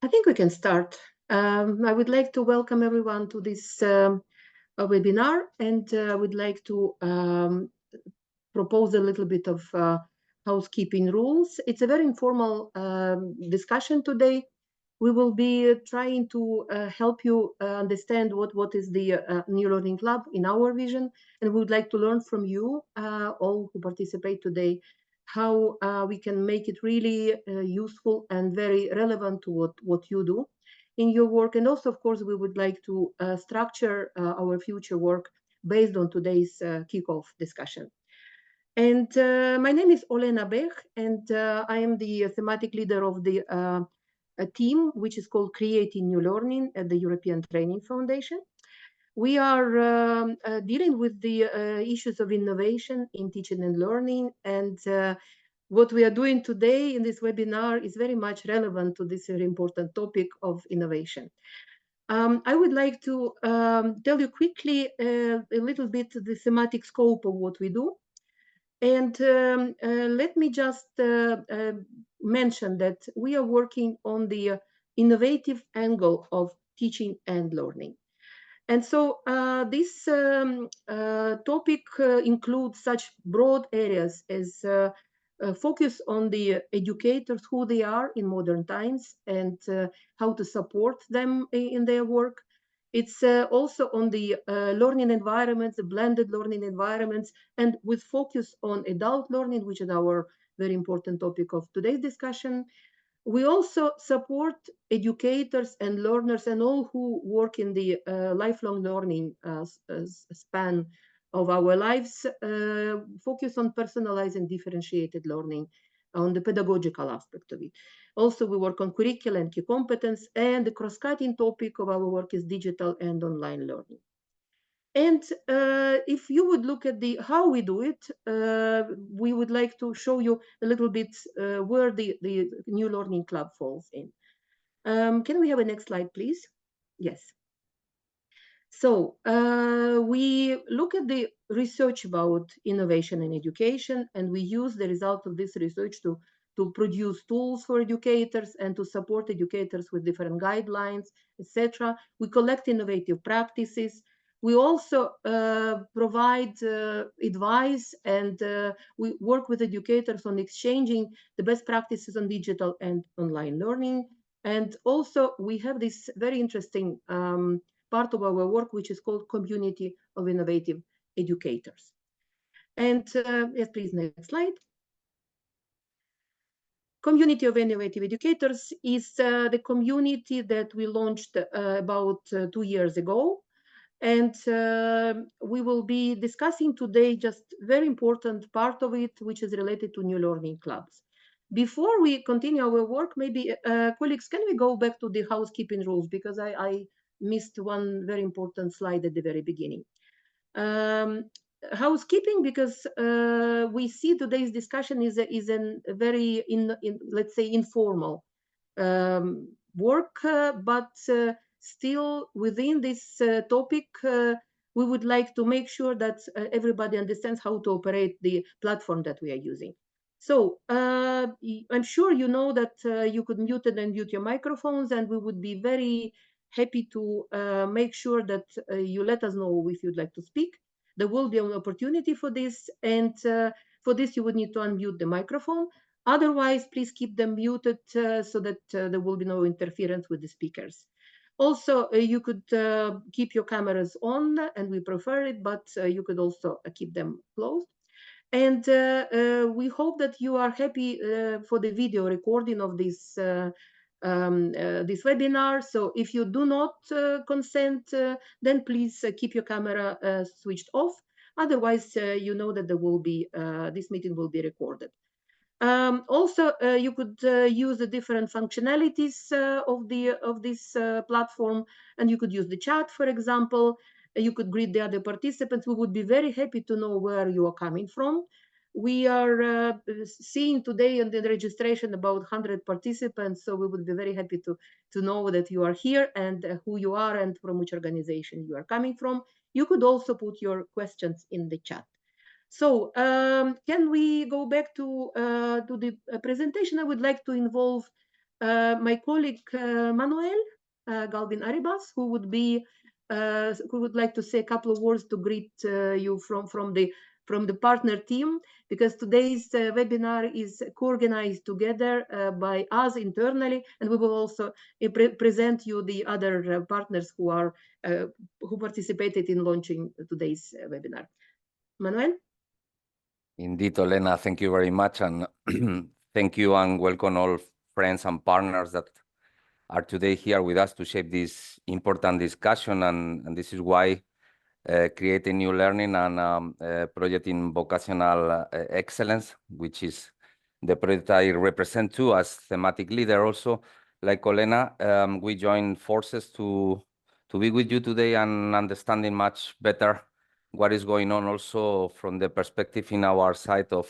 I think we can start. I would like to welcome everyone to this webinar, and I would like to propose a little bit of housekeeping rules. It's a very informal discussion today. We will be trying to help you understand what is the New Learning Club in our vision, and we would like to learn from you, all who participate today, how we can make it really useful and very relevant to what you do in your work. And also, of course, we would like to structure our future work based on today's kickoff discussion. And my name is Olena Bech, and I am the thematic leader of the a team which is called Creating New Learning at the European Training Foundation. We are dealing with the issues of innovation in teaching and learning, and what we are doing today in this webinar is very much relevant to this very important topic of innovation. I would like to tell you quickly a little bit the thematic scope of what we do. And let me just mention that we are working on the innovative angle of teaching and learning. And so this topic includes such broad areas as focus on the educators, who they are in modern times, and how to support them in their work. It's also on the learning environments, the blended learning environments, and with focus on adult learning, which is our very important topic of today's discussion. We also support educators and learners and all who work in the lifelong learning span of our lives, focus on personalized and differentiated learning, on the pedagogical aspect of it. Also, we work on curriculum and key competence, and the cross-cutting topic of our work is digital and online learning. And if you would look at the how we do it, we would like to show you a little bit where the New Learning Club falls in. Can we have a next slide, please? Yes. So we look at the research about innovation in education, and we use the result of this research to produce tools for educators and to support educators with different guidelines, etc. We collect innovative practices. We also provide advice, and we work with educators on exchanging the best practices on digital and online learning. And also we have this very interesting part of our work, which is called Community of Innovative Educators. And yes, please, next slide. Community of Innovative Educators is the community that we launched about 2 years ago. And we will be discussing today just very important part of it, which is related to new learning clubs. Before we continue our work, maybe colleagues, can we go back to the housekeeping rules, because I missed one very important slide at the very beginning. Um, Housekeeping, because we see today's discussion is a very let's say informal work, but still within this topic, we would like to make sure that everybody understands how to operate the platform that we are using. So I'm sure you know that you could mute and unmute your microphones, and we would be very happy to make sure that you let us know if you'd like to speak. There will be an opportunity for this, and for this you would need to unmute the microphone. Otherwise, please keep them muted so that there will be no interference with the speakers. Also, you could keep your cameras on, and we prefer it, but you could also keep them closed. And we hope that you are happy for the video recording of this this webinar. So if you do not consent, then please keep your camera switched off. Otherwise, you know that there will be this meeting will be recorded. Also, you could use the different functionalities of this platform, and you could use the chat, for example. You could greet the other participants. We would be very happy to know where you are coming from. We are seeing today in the registration about 100 participants, so we would be very happy to know that you are here and who you are and from which organization you are coming from. You could also put your questions in the chat. So can we go back to the presentation? I would like to involve my colleague Manuel Galvin Arribas, who would like to say a couple of words to greet you from the partner team, because today's webinar is co-organized together by us internally, and we will also present you the other partners who participated in launching today's webinar. Manuel? Indeed, Olena, thank you very much. And thank you and welcome all friends and partners that are today here with us to shape this important discussion. And this is why creating new learning and project in vocational excellence, which is the project I represent too as thematic leader also. Like Olena, we join forces to be with you today and understanding much better what is going on also from the perspective in our side of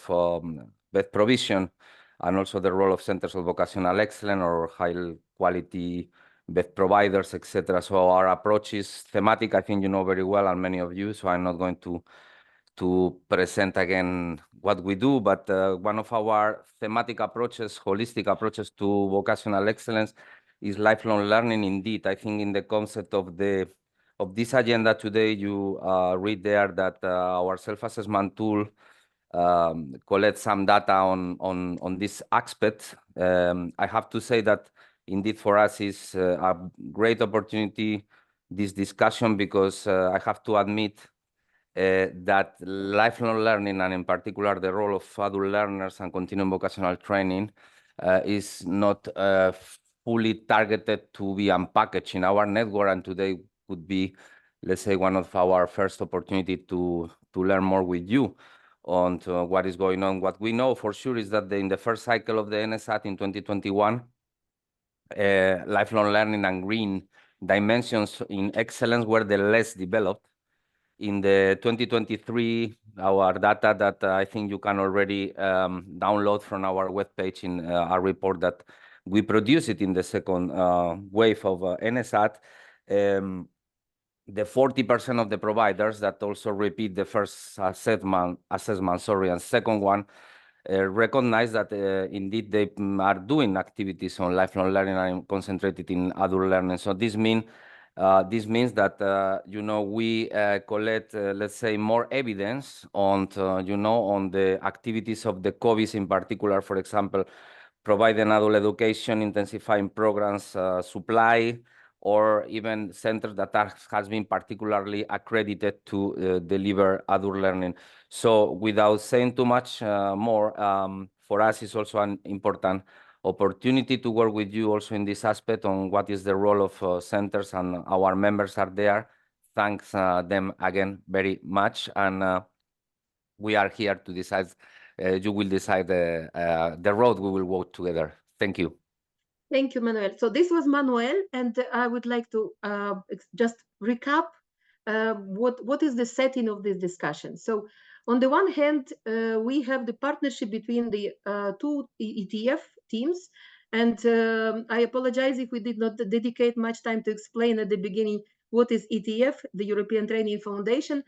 bed provision, and also the role of centers of vocational excellence or high quality bed providers, etc. So our approach is thematic. I think you know very well, and many of you, so I'm not going to present again what we do, but one of our thematic approaches, holistic approaches to vocational excellence is lifelong learning. Indeed, I think in the concept of this agenda today, you read there that our self-assessment tool collects some data on this aspect. I have to say that indeed for us is a great opportunity, this discussion, because I have to admit that lifelong learning, and in particular the role of adult learners and continuing vocational training, is not fully targeted to be unpackaged in our network, and today would be, let's say, one of our first opportunity to learn more with you on what is going on. What we know for sure is that in the first cycle of the NSAT in 2021, lifelong learning and green dimensions in excellence were the less developed. In the 2023, our data that I think you can already download from our webpage in our report that we produced it in the second wave of NSAT, the 40% of the providers that also repeat the first assessment, and second one, recognize that indeed they are doing activities on lifelong learning and concentrated in adult learning. So this means that we collect, let's say, more evidence on on the activities of the COVIDs in particular. For example, providing adult education, intensifying programs, supply, or even centers that has been particularly accredited to deliver adult learning. So without saying too much more, for us it's also an important opportunity to work with you also in this aspect on what is the role of centers, and our members are there. Thanks them again very much, and we are here to decide you will decide the road we will walk together. Thank you. Thank you, Manuel. So this was Manuel, and I would like to just recap what is the setting of this discussion. So on the one hand, we have the partnership between the two ETF teams, and I apologize if we did not dedicate much time to explain at the beginning what is ETF, the European Training Foundation.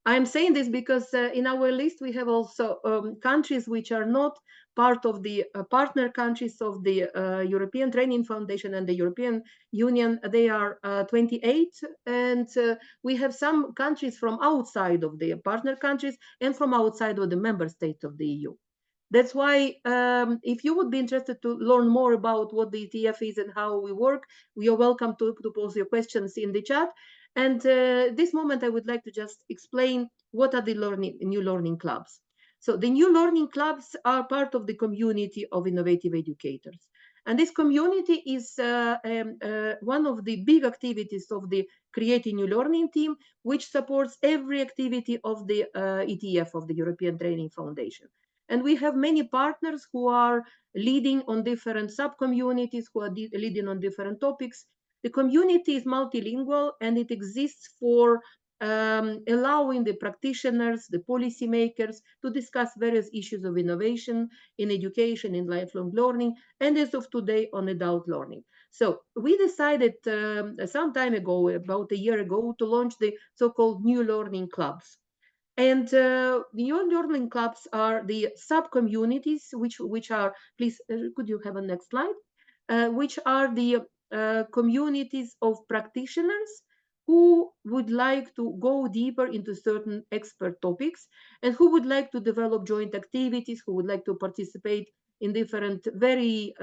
I'm saying this because in our list we have also countries which are not part of the partner countries of the European Training Foundation and the European Union. They are 28, and we have some countries from outside of the partner countries and from outside of the member states of the EU. That's why if you would be interested to learn more about what the ETF is and how we work, you are welcome to pose your questions in the chat. And this moment, I would like to just explain what are the new learning clubs. So the new learning clubs are part of the community of innovative educators. And this community is one of the big activities of the Creating New Learning team, which supports every activity of the ETF, of the European Training Foundation. And we have many partners who are leading on different sub-communities, who are leading on different topics. The community is multilingual, and it exists for allowing the practitioners, the policymakers to discuss various issues of innovation in education, in lifelong learning, and as of today on adult learning. So we decided some time ago, about a year ago, to launch the so-called New Learning Clubs. And the new learning clubs are the sub-communities, which are, please, could you have a next slide? Which are the communities of practitioners who would like to go deeper into certain expert topics and who would like to develop joint activities, who would like to participate in different very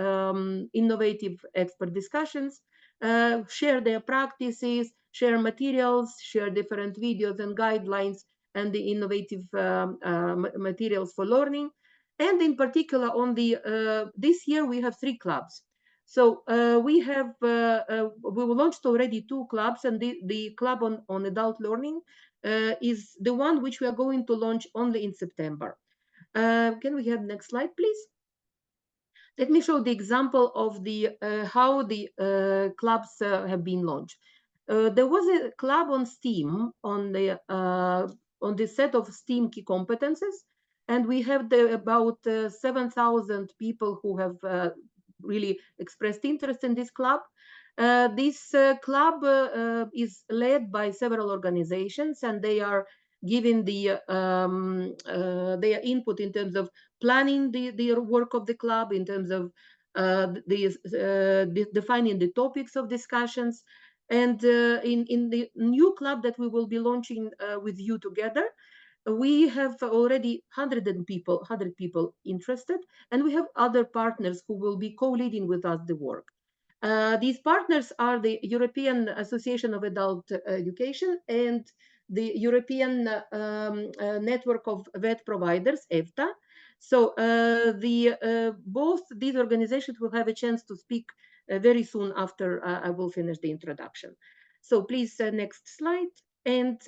innovative expert discussions, share their practices, share materials, share different videos and guidelines and the innovative materials for learning. And in particular, on the this year we have 3 clubs. So we launched already 2 clubs, and the club on adult learning is the one which we are going to launch only in September. Can we have next slide, please? Let me show the example of the how the clubs have been launched. There was a club on STEAM on the set of STEAM key competences, and we have about 7,000 people who have really expressed interest in this club. This club is led by several organizations, and they are giving their input in terms of planning the work of the club, in terms of defining the topics of discussions. And in the new club that we will be launching with you together, we have already 100 people interested, and we have other partners who will be co-leading with us the work. These partners are the European Association of Adult Education and the European Network of Vet Providers, EVTA. So both these organizations will have a chance to speak very soon after I will finish the introduction. So please, next slide. And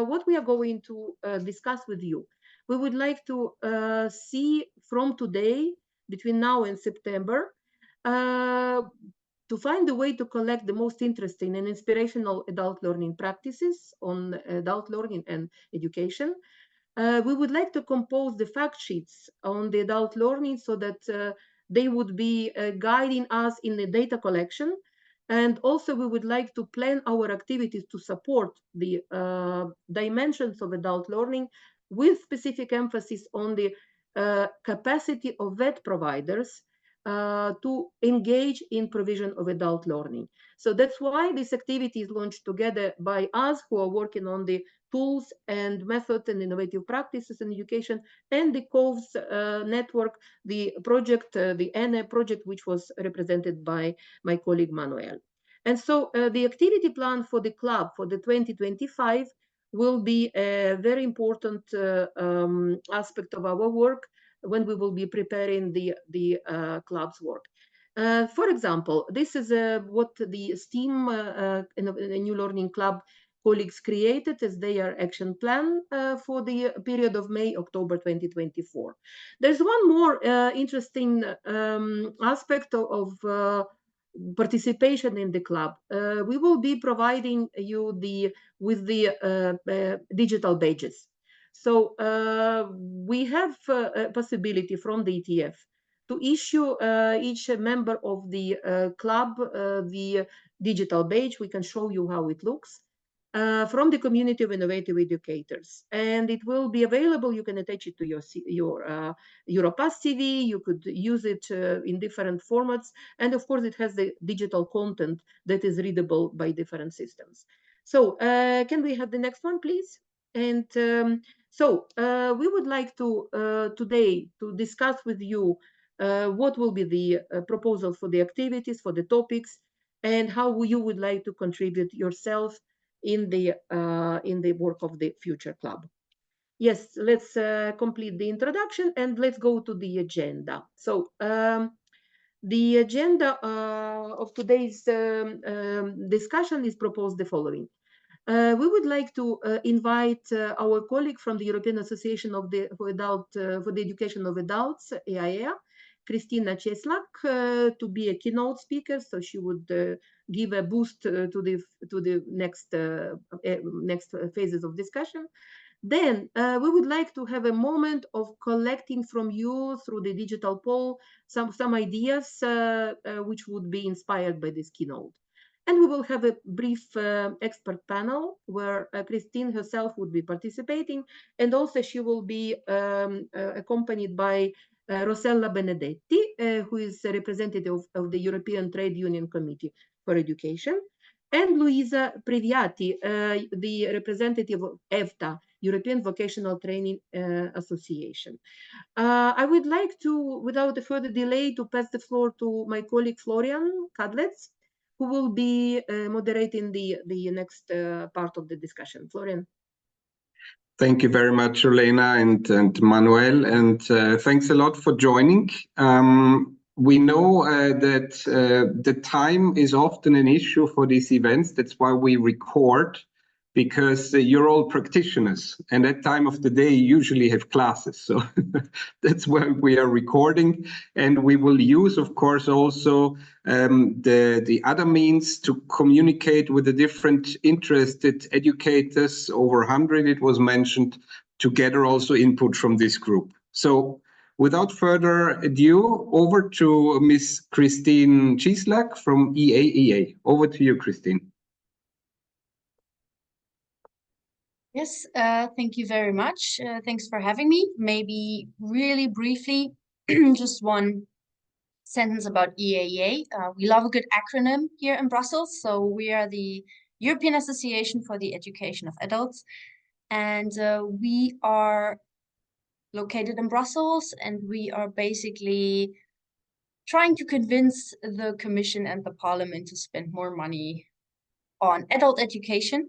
what we are going to discuss with you, we would like to see from today, between now and September, to find a way to collect the most interesting and inspirational adult learning practices on adult learning and education. We would like to compose the fact sheets on the adult learning so that they would be guiding us in the data collection. And also we would like to plan our activities to support the dimensions of adult learning with specific emphasis on the capacity of vet providers to engage in provision of adult learning. So that's why this activity is launched together by us who are working on the tools and methods and innovative practices in education, and the COVS network, the project, the NA project, which was represented by my colleague Manuel. And so the activity plan for the club for the 2025 will be a very important aspect of our work when we will be preparing the club's work. For example, this is what the STEAM New Learning Club colleagues created as their action plan for the period of May-October 2024. There's one more interesting aspect of participation in the club. We will be providing you with the digital badges. So we have a possibility from the ETF to issue each member of the club the digital badge. We can show you how it looks. From the community of innovative educators, and it will be available. You can attach it to your Europass CV. You could use it in different formats, and of course, it has the digital content that is readable by different systems. So, can we have the next one, please? And we would like to today to discuss with you what will be the proposal for the activities, for the topics, and how you would like to contribute yourself in the work of the Future Club. Yes, let's complete the introduction and let's go to the agenda. So the agenda of today's discussion is proposed the following. We would like to invite our colleague from the European Association for the Education of Adults, EAEA, Kristina Cieslak, to be a keynote speaker. So she would give a boost to the next phases of discussion. Then we would like to have a moment of collecting from you through the digital poll some ideas which would be inspired by this keynote. And we will have a brief expert panel where Christine herself would be participating, and also she will be accompanied by Rossella Benedetti, who is a representative of the European Trade Union Committee for Education, and Luisa Previati, the representative of EVTA, European Vocational Training Association. I would like to, without a further delay, to pass the floor to my colleague Florian Kadlec, who will be moderating the next part of the discussion. Florian. Thank you very much, Elena and Manuel, and thanks a lot for joining. We know that the time is often an issue for these events. That's why we record, because you're all practitioners, and that time of the day you usually have classes. So that's why we are recording, and we will use, of course, also the other means to communicate with the different interested educators, over 100 it was mentioned, to gather also input from this group. So without further ado, over to Ms. Christine Cieslak from EAEA. Over to you, Christine. Yes, thank you very much. Thanks for having me. Maybe really briefly, just one sentence about EAEA. We love a good acronym here in Brussels. So we are the European Association for the Education of Adults. And we are located in Brussels, and we are basically trying to convince the Commission and the Parliament to spend more money on adult education.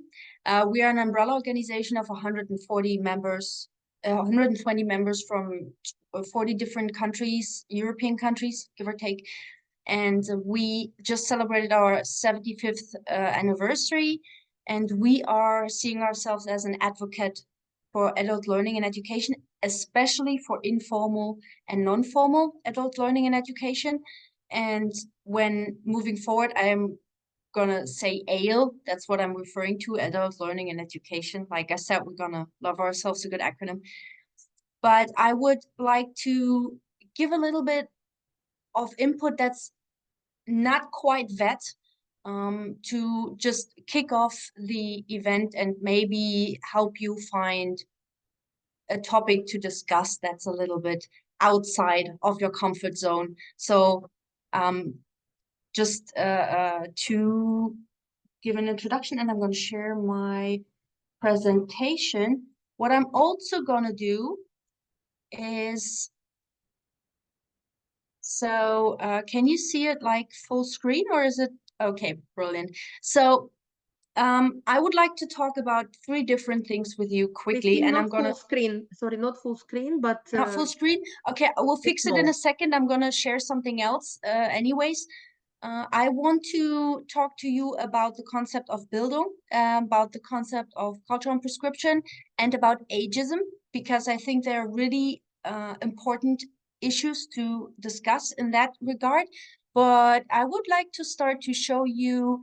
We are an umbrella organization of 140 members, 120 members from 40 different countries, European countries, give or take. And we just celebrated our 75th anniversary. And we are seeing ourselves as an advocate for adult learning and education, especially for informal and non-formal adult learning and education. And when moving forward, I am gonna say ALE, that's what I'm referring to, adult learning and education. Like I said, we're gonna love ourselves a good acronym. But I would like to give a little bit of input that's not quite vet, to just kick off the event and maybe help you find a topic to discuss that's a little bit outside of your comfort zone. So just to give an introduction, and I'm going to share my presentation. What I'm also going to do is, so can you see it like full screen, or is it okay? Brilliant. So I would like to talk about 3 different things with you quickly, and I'm gonna full screen. Sorry, not full screen, but not full screen. Okay, I will fix it in a second. I'm gonna share something else anyways. I want to talk to you about the concept of Bildung, about the concept of culture and prescription, and about ageism, because I think they're really important issues to discuss in that regard. But I would like to start to show you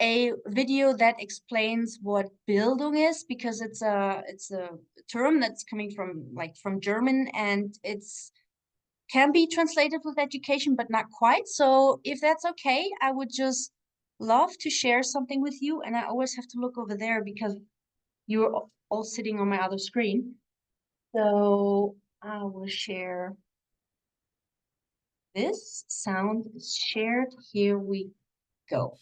a video that explains what Bildung is, because it's a term that's coming from German, and it's can be translated with education, but not quite. So if that's okay, I would just love to share something with you. And I always have to look over there because you're all sitting on my other screen. So I will share this. Sound is shared. Here we go.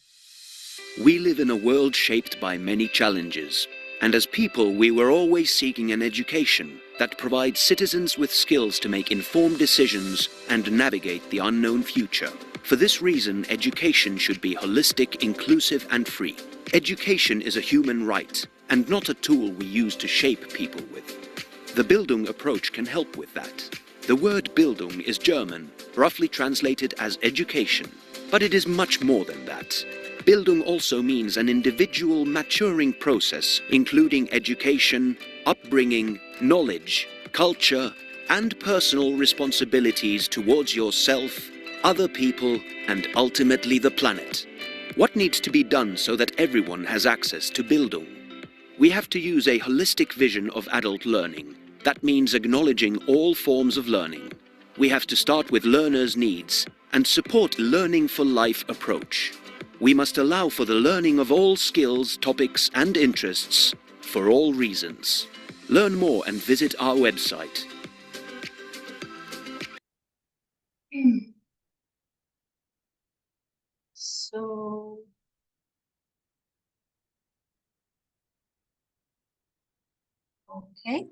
We live in a world shaped by many challenges, and as people we were always seeking an education that provides citizens with skills to make informed decisions and navigate the unknown future. For this reason, education should be holistic, inclusive and free. Education is a human right, and not a tool we use to shape people with. The Bildung approach can help with that. The word Bildung is German, roughly translated as education, but it is much more than that. Bildung also means an individual maturing process, including education, upbringing, knowledge, culture, and personal responsibilities towards yourself, other people, and ultimately the planet. What needs to be done so that everyone has access to Bildung? We have to use a holistic vision of adult learning. That means acknowledging all forms of learning. We have to start with learners' needs and support learning for life approach. We must allow for the learning of all skills, topics and interests for all reasons. Learn more and visit our website. So okay.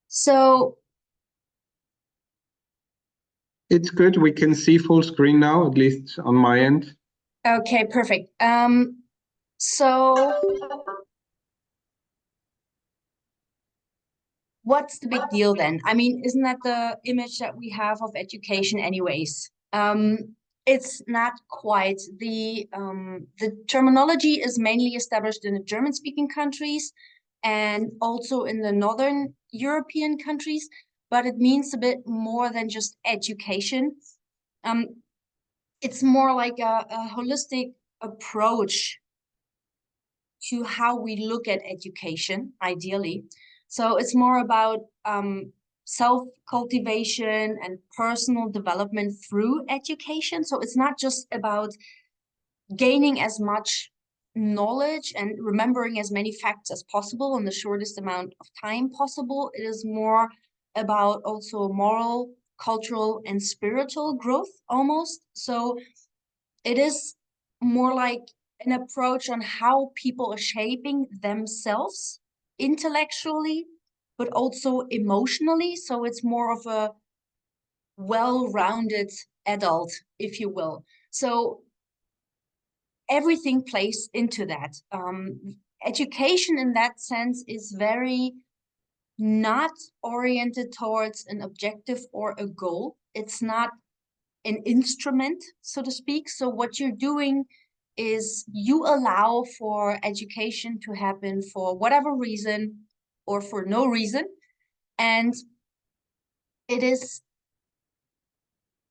So It's good. We can see full screen now, at least on my end. okay, perfect. So what's the big deal then? I mean, isn't that the image that we have of education anyways? It's not quite. The terminology is mainly established in the German-speaking countries and also in the Northern European countries, but it means a bit more than just education. It's more like a holistic approach to how we look at education, ideally. So it's more about self-cultivation and personal development through education. So it's not just about gaining as much knowledge and remembering as many facts as possible in the shortest amount of time possible. It is more about also moral, cultural, and spiritual growth almost. So it is more like an approach on how people are shaping themselves intellectually, but also emotionally. So it's more of a well-rounded adult, if you will. So everything plays into that. Education in that sense is very not oriented towards an objective or a goal. It's not an instrument, so to speak. So what you're doing is you allow for education to happen for whatever reason or for no reason. And it is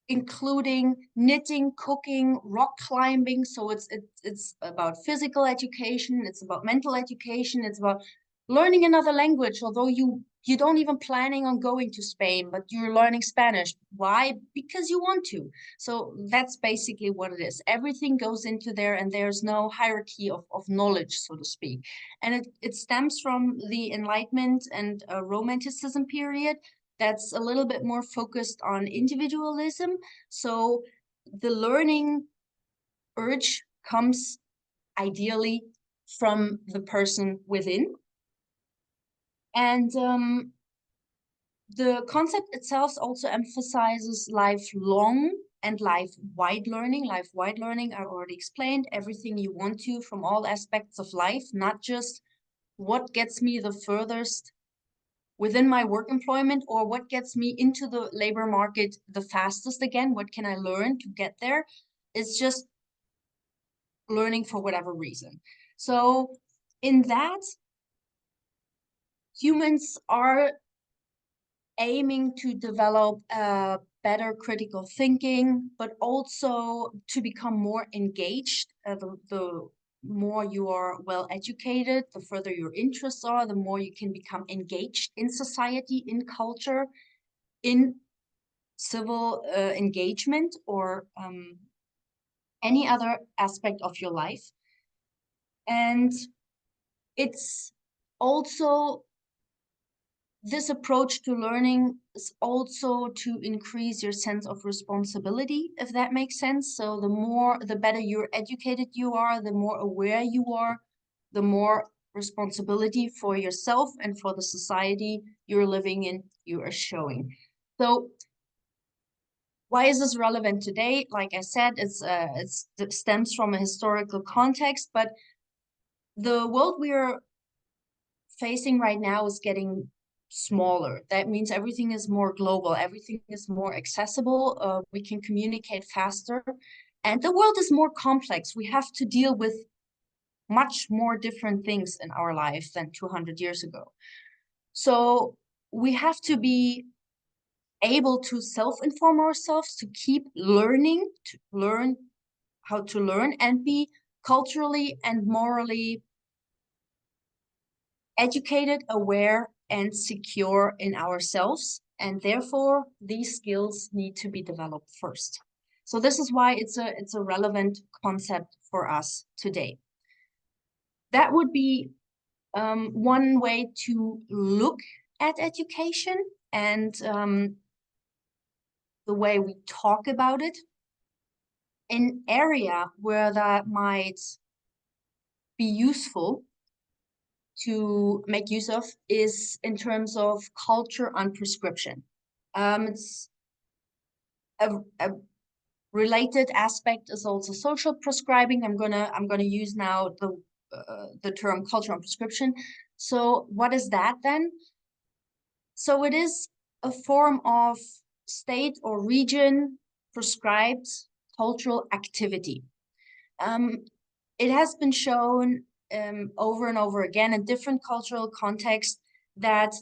including knitting, cooking, rock climbing. So it's about physical education, it's about mental education, it's about learning another language, although you don't even planning on going to Spain, but you're learning Spanish. Why? Because you want to. So that's basically what it is. Everything goes into there, and there's no hierarchy of knowledge, so to speak. And it stems from the Enlightenment and Romanticism period. That's a little bit more focused on individualism. So the learning urge comes ideally from the person within. And the concept itself also emphasizes lifelong and life-wide learning. Life-wide learning, I already explained, everything you want to from all aspects of life, not just what gets me the furthest within my work employment, or what gets me into the labor market the fastest again, what can I learn to get there? It's just learning for whatever reason. So in that, humans are aiming to develop better critical thinking, but also to become more engaged. The more you are well educated, the further your interests are, the more you can become engaged in society, in culture, in civil engagement, or any other aspect of your life. And it's also, this approach to learning is also to increase your sense of responsibility, if that makes sense. So the better you're educated you are, the more aware you are, the more responsibility for yourself and for the society you're living in you are showing. So why is this relevant today? Like I said, it stems from a historical context, but the world we are facing right now is getting smaller. That means everything is more global, everything is more accessible, we can communicate faster, and the world is more complex. We have to deal with much more different things in our lives than 200 years ago. So we have to be able to self-inform ourselves, to keep learning, to learn how to learn, and be culturally and morally educated, aware, and secure in ourselves. And therefore, these skills need to be developed first. So this is why it's a relevant concept for us today. That would be one way to look at education and the way we talk about it. An area where that might be useful to make use of is in terms of culture and prescription. It's a related aspect is also social prescribing. I'm gonna use now the term culture and prescription. So what is that then? So it is a form of state or region prescribed cultural activity. It has been shown over and over again in different cultural contexts that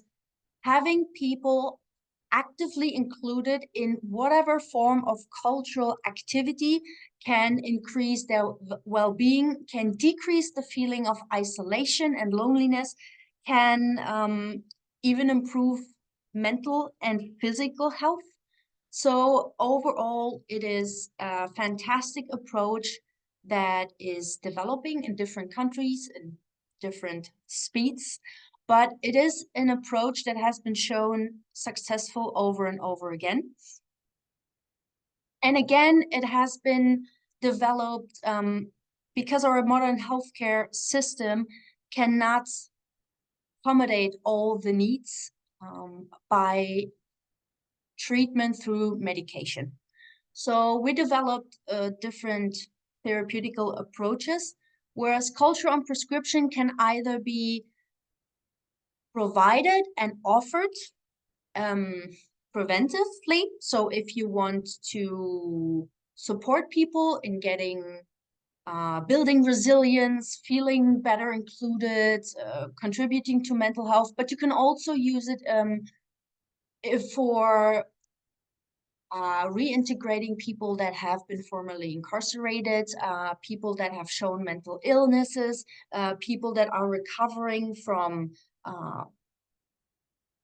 having people actively included in whatever form of cultural activity can increase their well-being, can decrease the feeling of isolation and loneliness, can even improve mental and physical health. So overall, it is a fantastic approach that is developing in different countries and different speeds, but it is an approach that has been shown successful over and over again. And again, it has been developed because our modern healthcare system cannot accommodate all the needs by treatment through medication. So we developed different therapeutical approaches, whereas culture on prescription can either be provided and offered preventively. So if you want to support people in getting building resilience, feeling better included, contributing to mental health, but you can also use it for reintegrating people that have been formerly incarcerated, people that have shown mental illnesses, people that are recovering from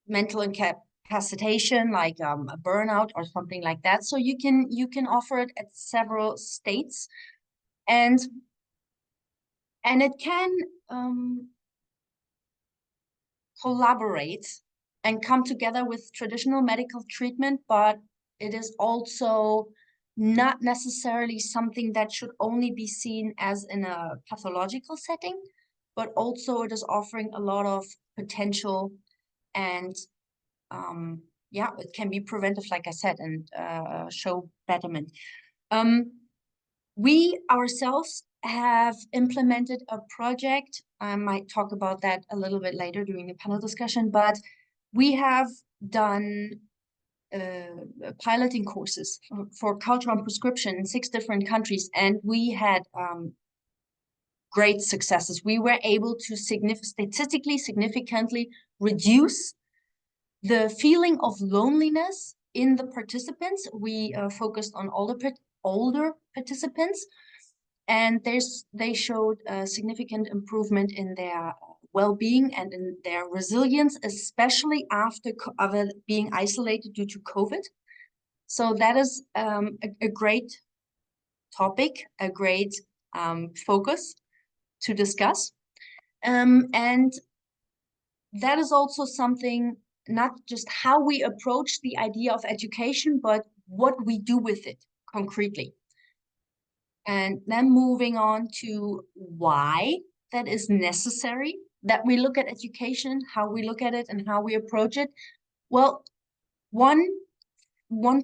mental incapacitation, like a burnout or something like that. So you can offer it at several states, and it can collaborate and come together with traditional medical treatment, but it is also not necessarily something that should only be seen as in a pathological setting, but also it is offering a lot of potential, and yeah, it can be preventive, like I said, and show betterment. We ourselves have implemented a project. I might talk about that a little bit later during the panel discussion, but we have done piloting courses for culture and prescription in 6 different countries, and we had great successes. We were able to statistically significantly reduce the feeling of loneliness in the participants. We focused on older participants, and they showed a significant improvement in their well-being and in their resilience, especially after being isolated due to COVID. So that is a great topic, a great focus to discuss. And that is also something, not just how we approach the idea of education, but what we do with it concretely. And then moving on to why that is necessary, that we look at education, how we look at it and how we approach it. Well, one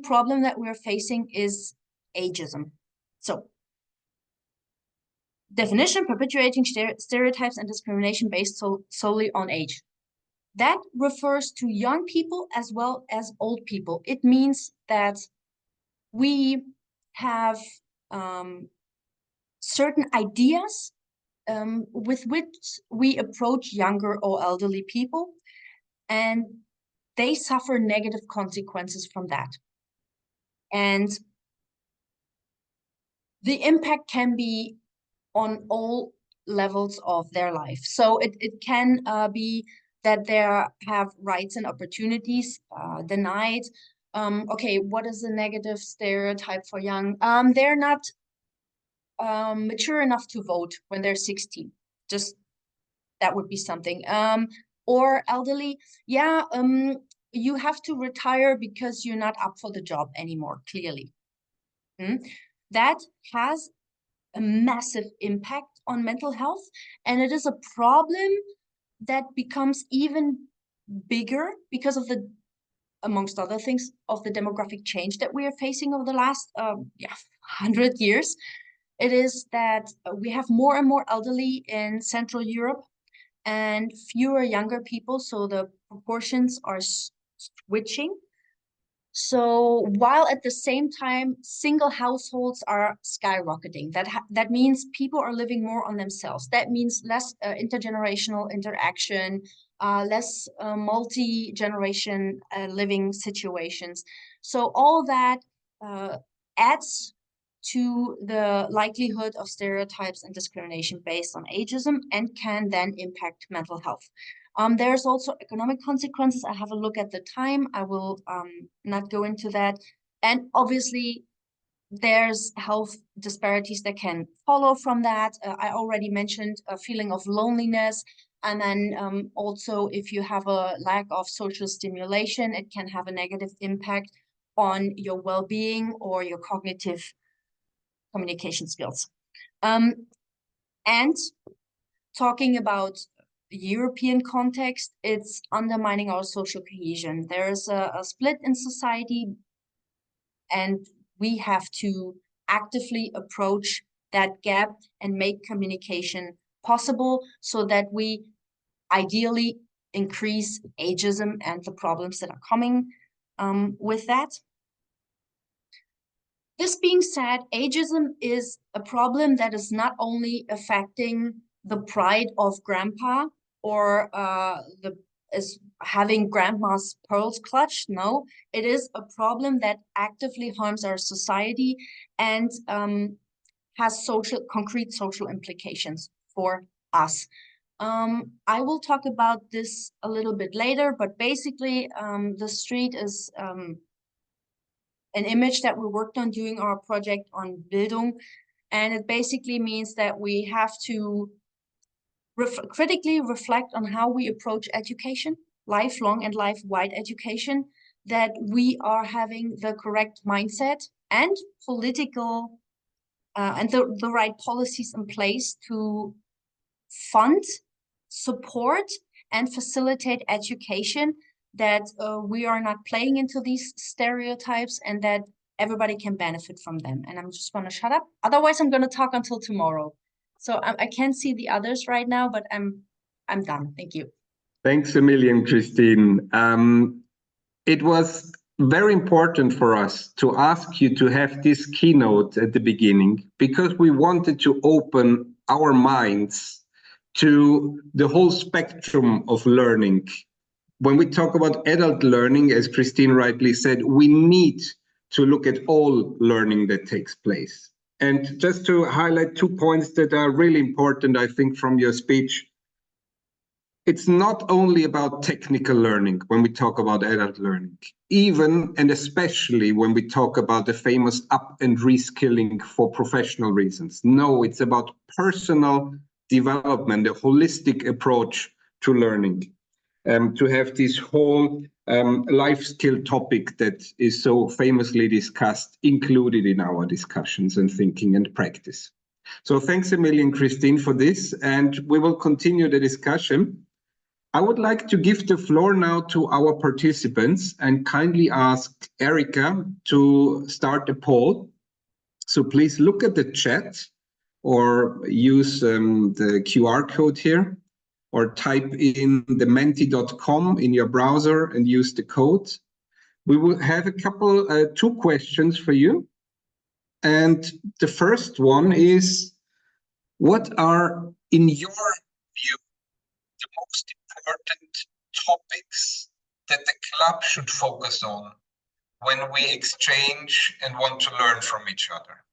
problem that we're facing is ageism. So, definition: perpetuating stereotypes and discrimination based solely on age. That refers to young people as well as old people. It means that we have certain ideas with which we approach younger or elderly people, and they suffer negative consequences from that. And the impact can be on all levels of their life. So it can be that they have rights and opportunities denied. Okay, what is a negative stereotype for young? They're not mature enough to vote when they're 16. Just that would be something. Or elderly, yeah, you have to retire because you're not up for the job anymore, clearly. That has a massive impact on mental health, and it is a problem that becomes even bigger because of the, amongst other things, of the demographic change that we are facing over the last 100 years. It is that we have more and more elderly in Central Europe and fewer younger people, so the proportions are switching. So while at the same time, single households are skyrocketing. That means people are living more on themselves. That means less intergenerational interaction, less multi-generation living situations. So all that adds to the likelihood of stereotypes and discrimination based on ageism, and can then impact mental health. There's also economic consequences. I have a look at the time. I will not go into that. And obviously, there's health disparities that can follow from that. I already mentioned a feeling of loneliness. And then also, if you have a lack of social stimulation, it can have a negative impact on your well-being or your cognitive communication skills. And talking about European context, it's undermining our social cohesion. There's a split in society, and we have to actively approach that gap and make communication possible so that we ideally increase ageism and the problems that are coming with that. This being said, ageism is a problem that is not only affecting the pride of grandpa or is having grandma's pearls clutched. No, it is a problem that actively harms our society and has concrete social implications for us. I will talk about this a little bit later, but basically the street is an image that we worked on during our project on Bildung. And it basically means that we have to critically reflect on how we approach education, lifelong and life-wide education, that we are having the correct mindset and political and the right policies in place to fund, support, and facilitate education, that we are not playing into these stereotypes and that everybody can benefit from them. And I'm just going to shut up. Otherwise, I'm going to talk until tomorrow. So I can't see the others right now, but I'm done. Thank you. Thanks a million, Christine. It was very important for us to ask you to have this keynote at the beginning because we wanted to open our minds to the whole spectrum of learning. When we talk about adult learning, as Christine rightly said, we need to look at all learning that takes place. And just to highlight 2 points that are really important, I think, from your speech, it's not only about technical learning when we talk about adult learning, even and especially when we talk about the famous up and reskilling for professional reasons. No, it's about personal development, a holistic approach to learning, to have this whole life skill topic that is so famously discussed, included in our discussions and thinking and practice. So thanks a million, Christine, for this, and we will continue the discussion. I would like to give the floor now to our participants and kindly ask Erica to start a poll. So please look at the chat or use the QR code here, or type in the menti.com in your browser and use the code. We will have a couple, 2 questions for you. And the first one is, what are, in your view, the most important topics that the club should focus on when we exchange and want to learn from each other?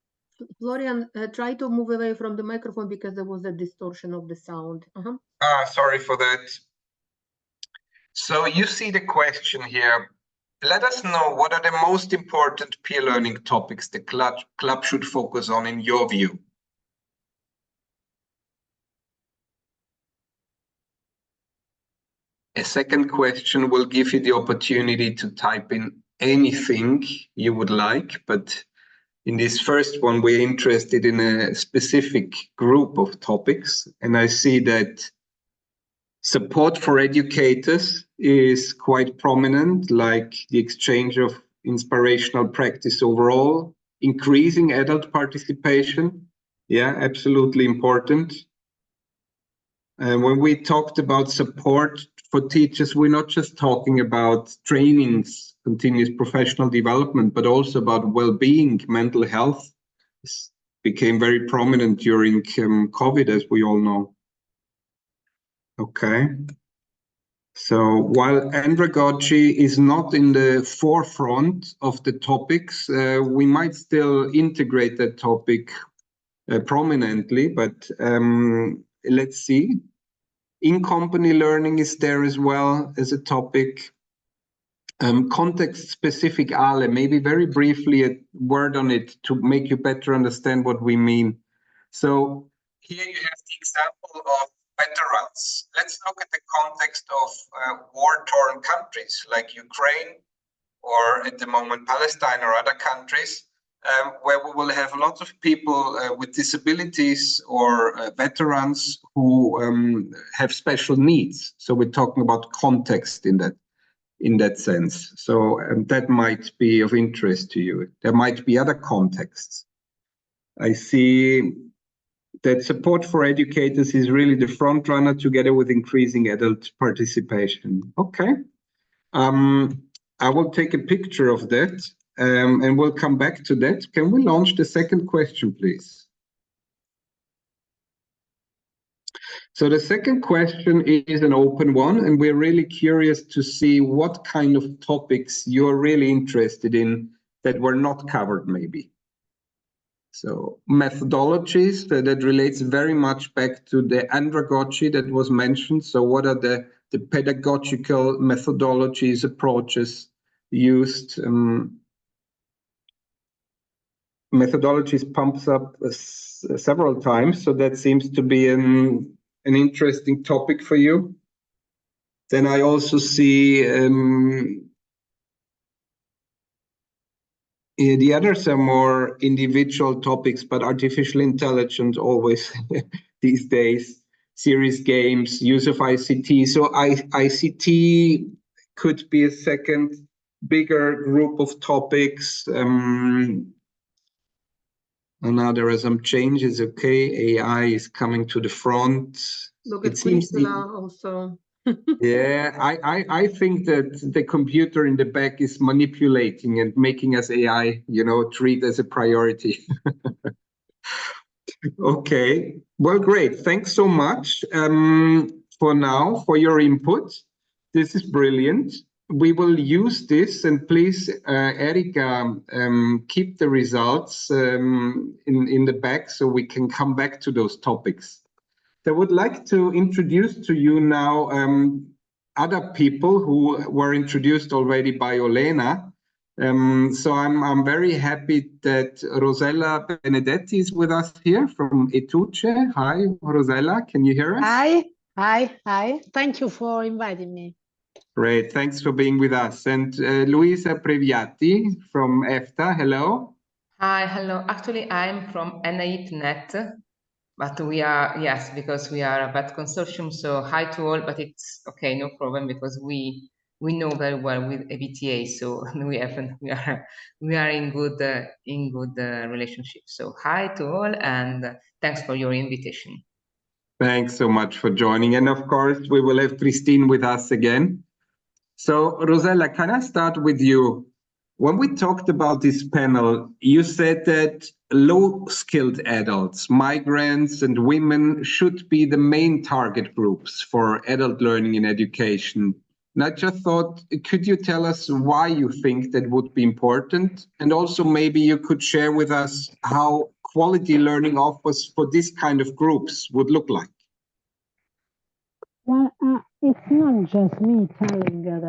Florian, try to move away from the microphone because there was a distortion of the sound. Sorry for that. So you see the question here. Let us know what are the most important peer learning topics the club should focus on in your view. A second question will give you the opportunity to type in anything you would like, but in this first one, we're interested in a specific group of topics, and I see that support for educators is quite prominent, like the exchange of inspirational practice overall, increasing adult participation. Yeah, absolutely important. And when we talked about support for teachers, we're not just talking about trainings, continuous professional development, but also about well-being, mental health. This became very prominent during COVID, as we all know. Okay. So while andragogy is not in the forefront of the topics, we might still integrate that topic prominently, but let's see. In-company learning is there as well as a topic. Context-specific ALE, maybe very briefly a word on it to make you better understand what we mean. So here you have the example of veterans. Let's look at the context of war-torn countries like Ukraine, or at the moment Palestine or other countries, where we will have lots of people with disabilities or veterans who have special needs. So we're talking about context in that sense. So that might be of interest to you. There might be other contexts. I see that support for educators is really the front runner together with increasing adult participation. Okay. I will take a picture of that and we'll come back to that. Can we launch the second question, please? So the second question is an open one, and we're really curious to see what kind of topics you're really interested in that were not covered maybe. So methodologies, that relates very much back to the andragogy that was mentioned. So what are the pedagogical methodologies, approaches used? Methodologies pumps up several times, so that seems to be an interesting topic for you. Then I also see the others are more individual topics, but artificial intelligence always these days, serious games, use of ICT. So ICT could be a second bigger group of topics. And now there are some changes. Okay, AI is coming to the front. Look at Priscilla also. Yeah, I think that the computer in the back is manipulating and making us AI, treat as a priority. Okay, well, great. Thanks so much for now for your input. This is brilliant. We will use this, and please, Erika, keep the results in the back so we can come back to those topics. I would like to introduce to you now other people who were introduced already by Olena. So I'm very happy that Rosella Benedetti is with us here from Etuce. Hi, Rosella, can you hear us? Hi. Thank you for inviting me. Great, thanks for being with us. And Luisa Previati from EFTA, hello. Hi, hello. Actually, I'm from NIPNet, but we are, yes, because we are a VET consortium, so hi to all, but it's okay, no problem, because we know very well with ABTA, so we are in good relationship. So hi to all, and thanks for your invitation. Thanks so much for joining. And of course, we will have Christine with us again. So Rosella, can I start with you? When we talked about this panel, you said that low-skilled adults, migrants and women should be the main target groups for adult learning and education. And I just thought, could you tell us why you think that would be important? And also maybe you could share with us how quality learning offers for this kind of groups would look like. Well, it's not just me telling that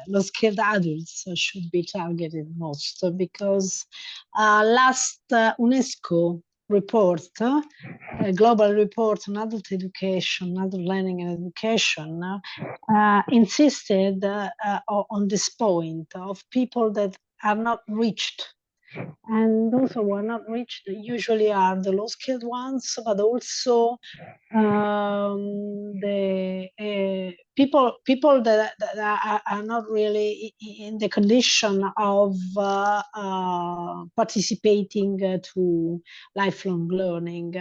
low-skilled adults should be targeted most, because last UNESCO report, a global report on adult education, adult learning and education, insisted on this point of people that are not reached. And those who are not reached usually are the low-skilled ones, but also the people that are not really in the condition of participating to lifelong learning.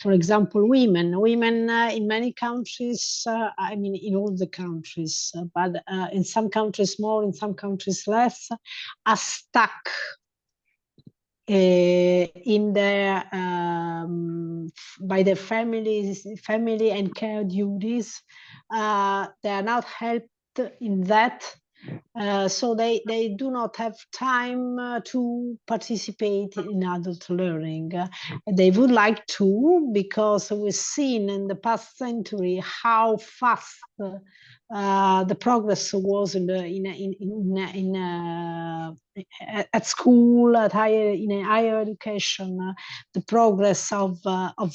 For example, women in many countries, I mean in all the countries, but in some countries more, in some countries less, are stuck in their by their family and care duties. They are not helped in that, so they do not have time to participate in adult learning. They would like to, because we've seen in the past century how fast the progress was at school, in higher education, the progress of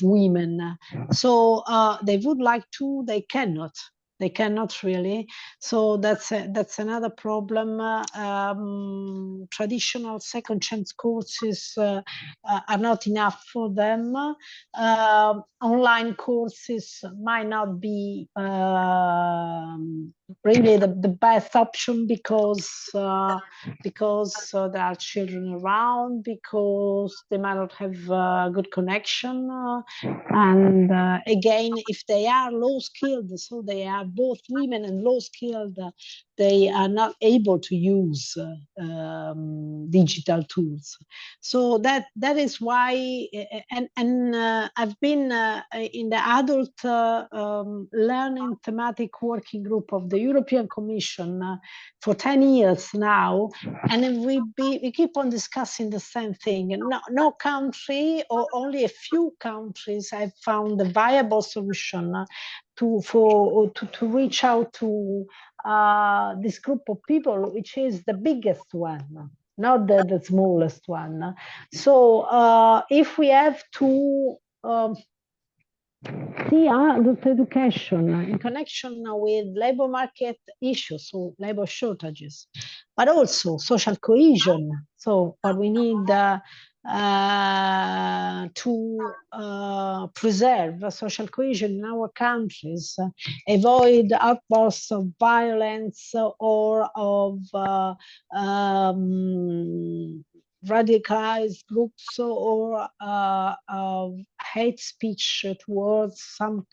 women. So they would like to, they cannot. They cannot really. So that's another problem. Traditional second chance courses are not enough for them. Online courses might not be really the best option, because there are children around, because they might not have good connection, and again, if they are low skilled, so they are both women and low skilled, they are not able to use digital tools. So that is why, and I've been in the adult learning thematic working group of the European Commission for 10 years now, and we keep on discussing the same thing. No country, or only a few countries, have found a viable solution to reach out to this group of people, which is the biggest one, not the smallest one. So if we have to see adult education in connection with labor market issues, so labor shortages, but also social cohesion. So what we need to preserve social cohesion in our countries, avoid outbursts of violence or of radicalized groups or hate speech towards some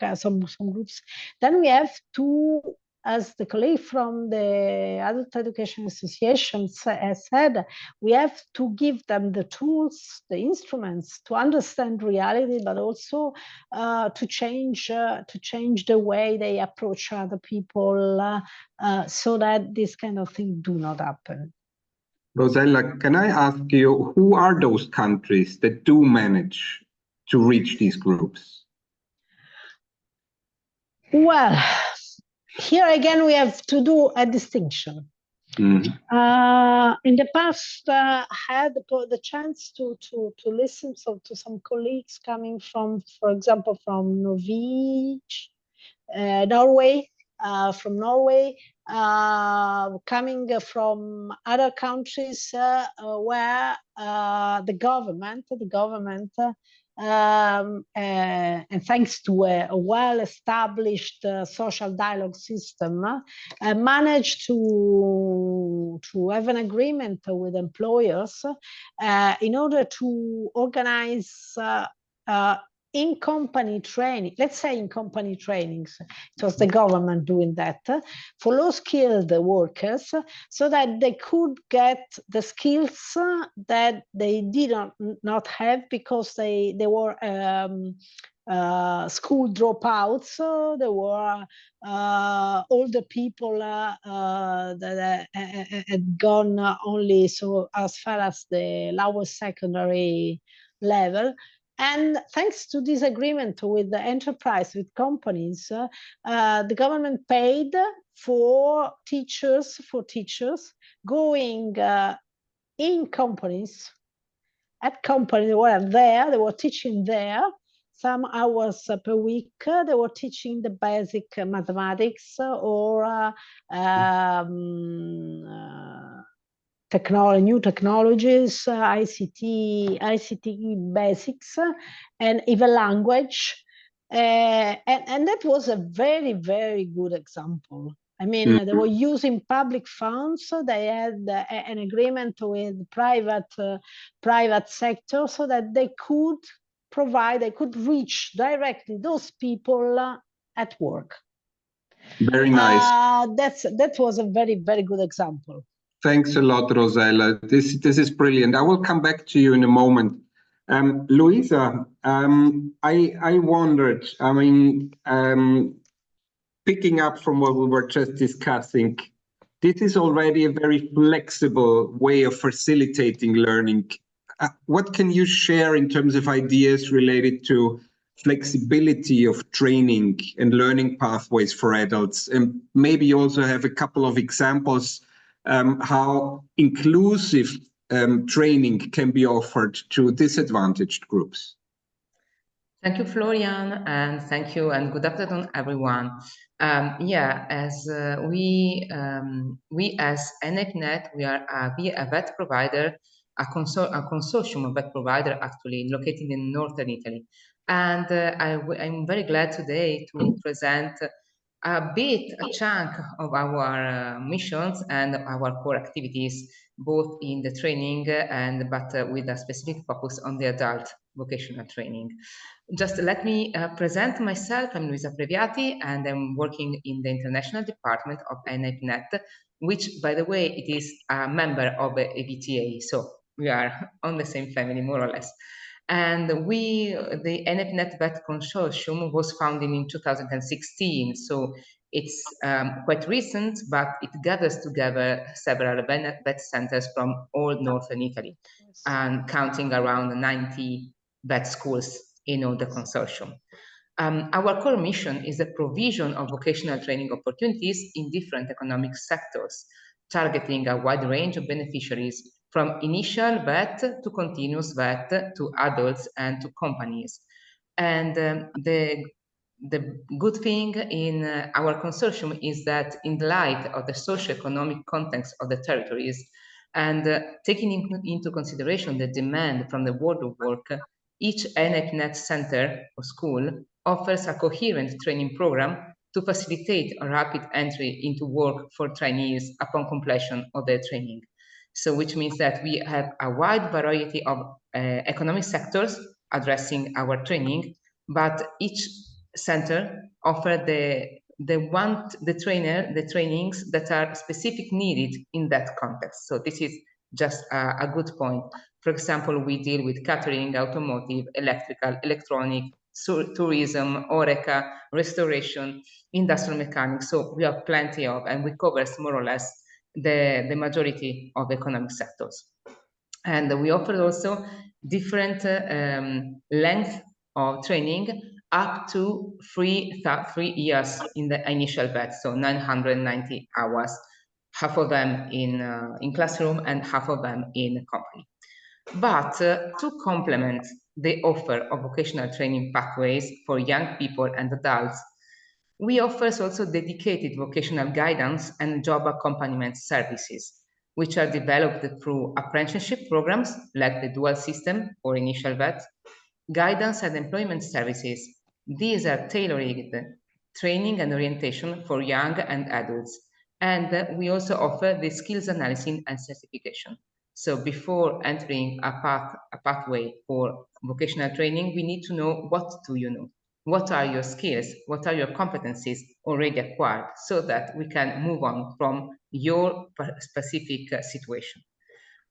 groups, then we have to, as the colleague from the Adult Education Association has said, we have to give them the tools, the instruments to understand reality, but also to change the way they approach other people, so that this kind of thing do not happen. Rosella, can I ask you, who are those countries that do manage to reach these groups? Well, here again, we have to do a distinction. In the past, I had the chance to listen to some colleagues coming from, for example, from Norway, coming from other countries where the government, and thanks to a well-established social dialogue system, managed to have an agreement with employers in order to organize in-company training, let's say in-company trainings. It was the government doing that for low-skilled workers, so that they could get the skills that they did not have because they were school dropouts. So there were older people that had gone only so as far as the lower secondary level. And thanks to this agreement with the enterprise, with companies, the government paid for teachers going in companies, at companies. They were there, they were teaching there some hours per week. They were teaching the basic mathematics or new technologies, ICT basics, and even language. And that was a very, very good example. I mean, they were using public funds. They had an agreement with private sector so that they could reach directly those people at work. Very nice. That was a very, very good example. Thanks a lot, Rosella. This is brilliant. I will come back to you in a moment. Luisa, I wondered, I mean, picking up from what we were just discussing, this is already a very flexible way of facilitating learning. What can you share in terms of ideas related to flexibility of training and learning pathways for adults? And maybe also have a couple of examples how inclusive training can be offered to disadvantaged groups. Thank you, Florian, and thank you, and good afternoon, everyone. As we as NFNet, we are a vet provider, a consortium of vet provider actually located in northern Italy, and I'm very glad today to present a chunk of our missions and our core activities, both in the training but with a specific focus on the adult vocational training. Just let me present myself. I'm Luisa Previati, and I'm working in the international department of NFNet, which, by the way, it is a member of ABTA, so we are on the same family, more or less. And the NFNet Vet Consortium was founded in 2016, so it's quite recent, but it gathers together several vet centers from all northern Italy, and counting around 90 vet schools in all the consortium. Our core mission is the provision of vocational training opportunities in different economic sectors, targeting a wide range of beneficiaries, from initial vet to continuous vet to adults and to companies. And the good thing in our consortium is that in the light of the socio-economic context of the territories and taking into consideration the demand from the world of work, each NFNet center or school offers a coherent training program to facilitate a rapid entry into work for trainees upon completion of their training. So which means that we have a wide variety of economic sectors addressing our training, but each center offer the trainings that are specific needed in that context. So this is just a good point. For example, we deal with catering, automotive, electrical, electronic, tourism, Horeca, restoration, industrial mechanics. So we have plenty of, and we cover more or less the majority of economic sectors. And we offer also different length of training up to 3 years in the initial batch, so 990 hours, half of them in classroom and half of them in company. But to complement the offer of vocational training pathways for young people and adults, we offer also dedicated vocational guidance and job accompaniment services, which are developed through apprenticeship programs like the dual system or initial vet, guidance and employment services. These are tailored training and orientation for young and adults. And we also offer the skills analysis and certification. So before entering a pathway for vocational training, we need to know what do you know? What are your skills? What are your competencies already acquired so that we can move on from your specific situation.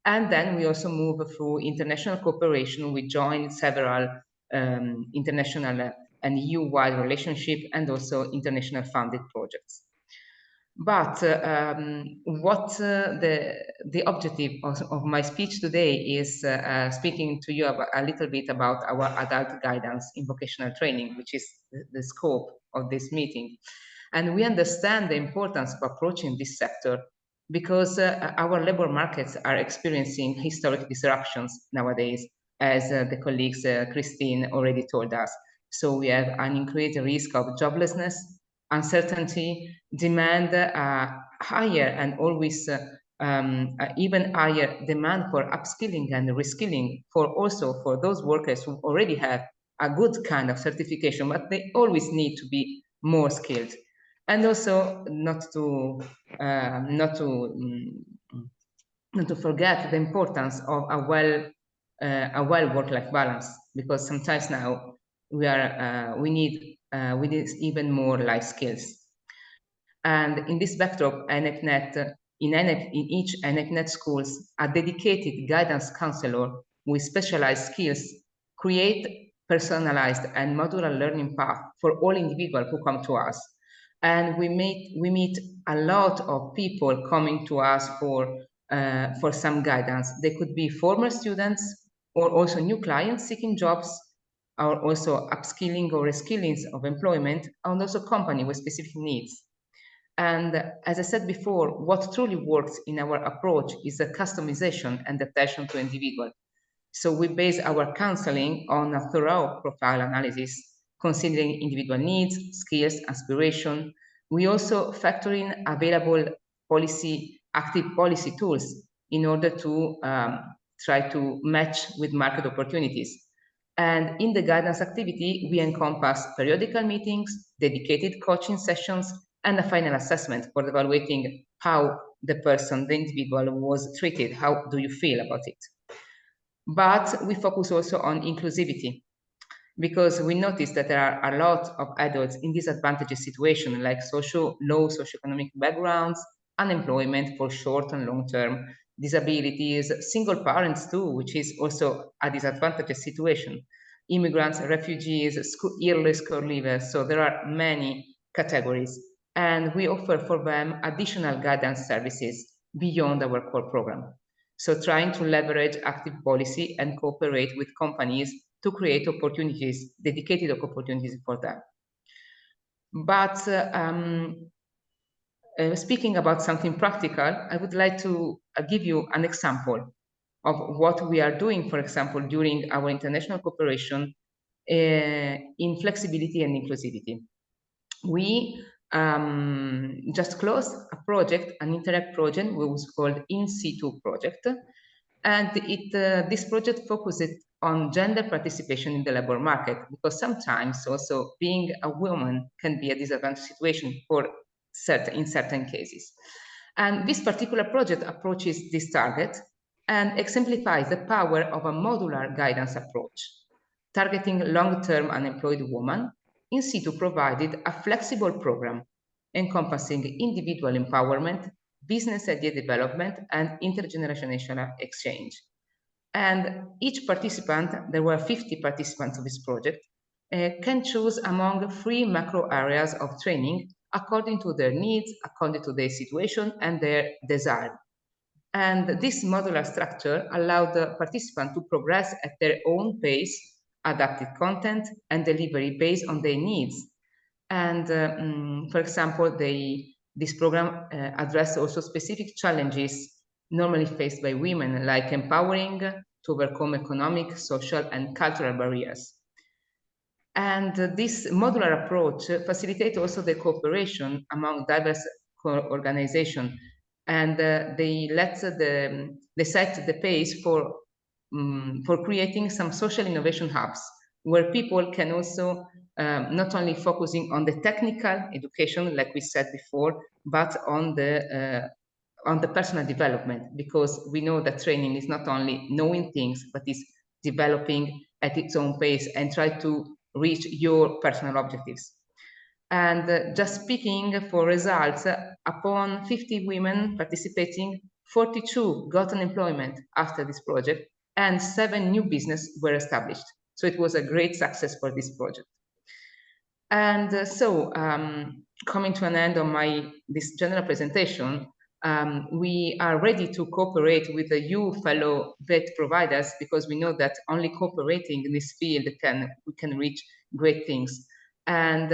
And then we also move through international cooperation. We join several international and EU-wide relationship and also international funded projects. But what the objective of my speech today is speaking to you about, a little bit about our adult guidance in vocational training, which is the scope of this meeting. And we understand the importance of approaching this sector because our labor markets are experiencing historic disruptions nowadays, as the colleagues Christine already told us. So we have an increased risk of joblessness, uncertainty, demand higher and always even higher demand for upskilling and reskilling for those workers who already have a good kind of certification, but they always need to be more skilled. And also not to forget the importance of a well work-life balance, because sometimes now we need even more life skills. And in this backdrop, INECnet, in each INECnet schools, a dedicated guidance counselor with specialized skills create personalized and modular learning path for all individuals who come to us. And we meet a lot of people coming to us for some guidance. They could be former students or also new clients seeking jobs, or also upskilling or reskilling of employment, and also company with specific needs. And as I said before, what truly works in our approach is the customization and attention to individual. So we base our counseling on a thorough profile analysis, considering individual needs, skills, aspiration. We also factor in available active policy tools in order to try to match with market opportunities. And in the guidance activity, we encompass periodical meetings, dedicated coaching sessions, and a final assessment for evaluating how the person, the individual, was treated. How do you feel about it? But we focus also on inclusivity, because we notice that there are a lot of adults in disadvantaged situations, like low socioeconomic backgrounds, unemployment for short and long term, disabilities, single parents too, which is also a disadvantaged situation, immigrants, refugees, early school leavers. So there are many categories, and we offer for them additional guidance services beyond our core program. So trying to leverage active policy and cooperate with companies to create opportunities, dedicated opportunities for them. But speaking about something practical, I would like to give you an example of what we are doing, for example, during our international cooperation in flexibility and inclusivity. We just closed a project, an Interact project, which was called In Situ project. And this project focuses on gender participation in the labor market, because sometimes also being a woman can be a disadvantaged situation in certain cases. And this particular project approaches this target and exemplifies the power of a modular guidance approach, targeting long-term unemployed women, in situ provided a flexible program encompassing individual empowerment, business idea development, and intergenerational exchange. And each participant, there were 50 participants of this project, can choose among 3 macro areas of training according to their needs, according to their situation and their desire. And this modular structure allowed the participant to progress at their own pace, adapted content and delivery based on their needs. And for example, this program addressed also specific challenges normally faced by women, like empowering to overcome economic, social, and cultural barriers. And this modular approach facilitates also the cooperation among diverse organizations, and they set the pace for creating some social innovation hubs where people can also not only focusing on the technical education, like we said before, but on the personal development, because we know that training is not only knowing things, but is developing at its own pace and try to reach your personal objectives. And just speaking for results, upon 50 women participating, 42 got unemployment after this project, and 7 new businesses were established. So it was a great success for this project. And coming to an end of this general presentation, we are ready to cooperate with the EU fellow vet providers, because we know that only cooperating in this field we can reach great things. And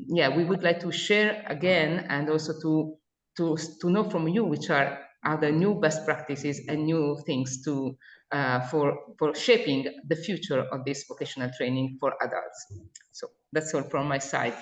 yeah, we would like to share again, and also to know from you which are the new best practices and new things for shaping the future of this vocational training for adults. So that's all from my side.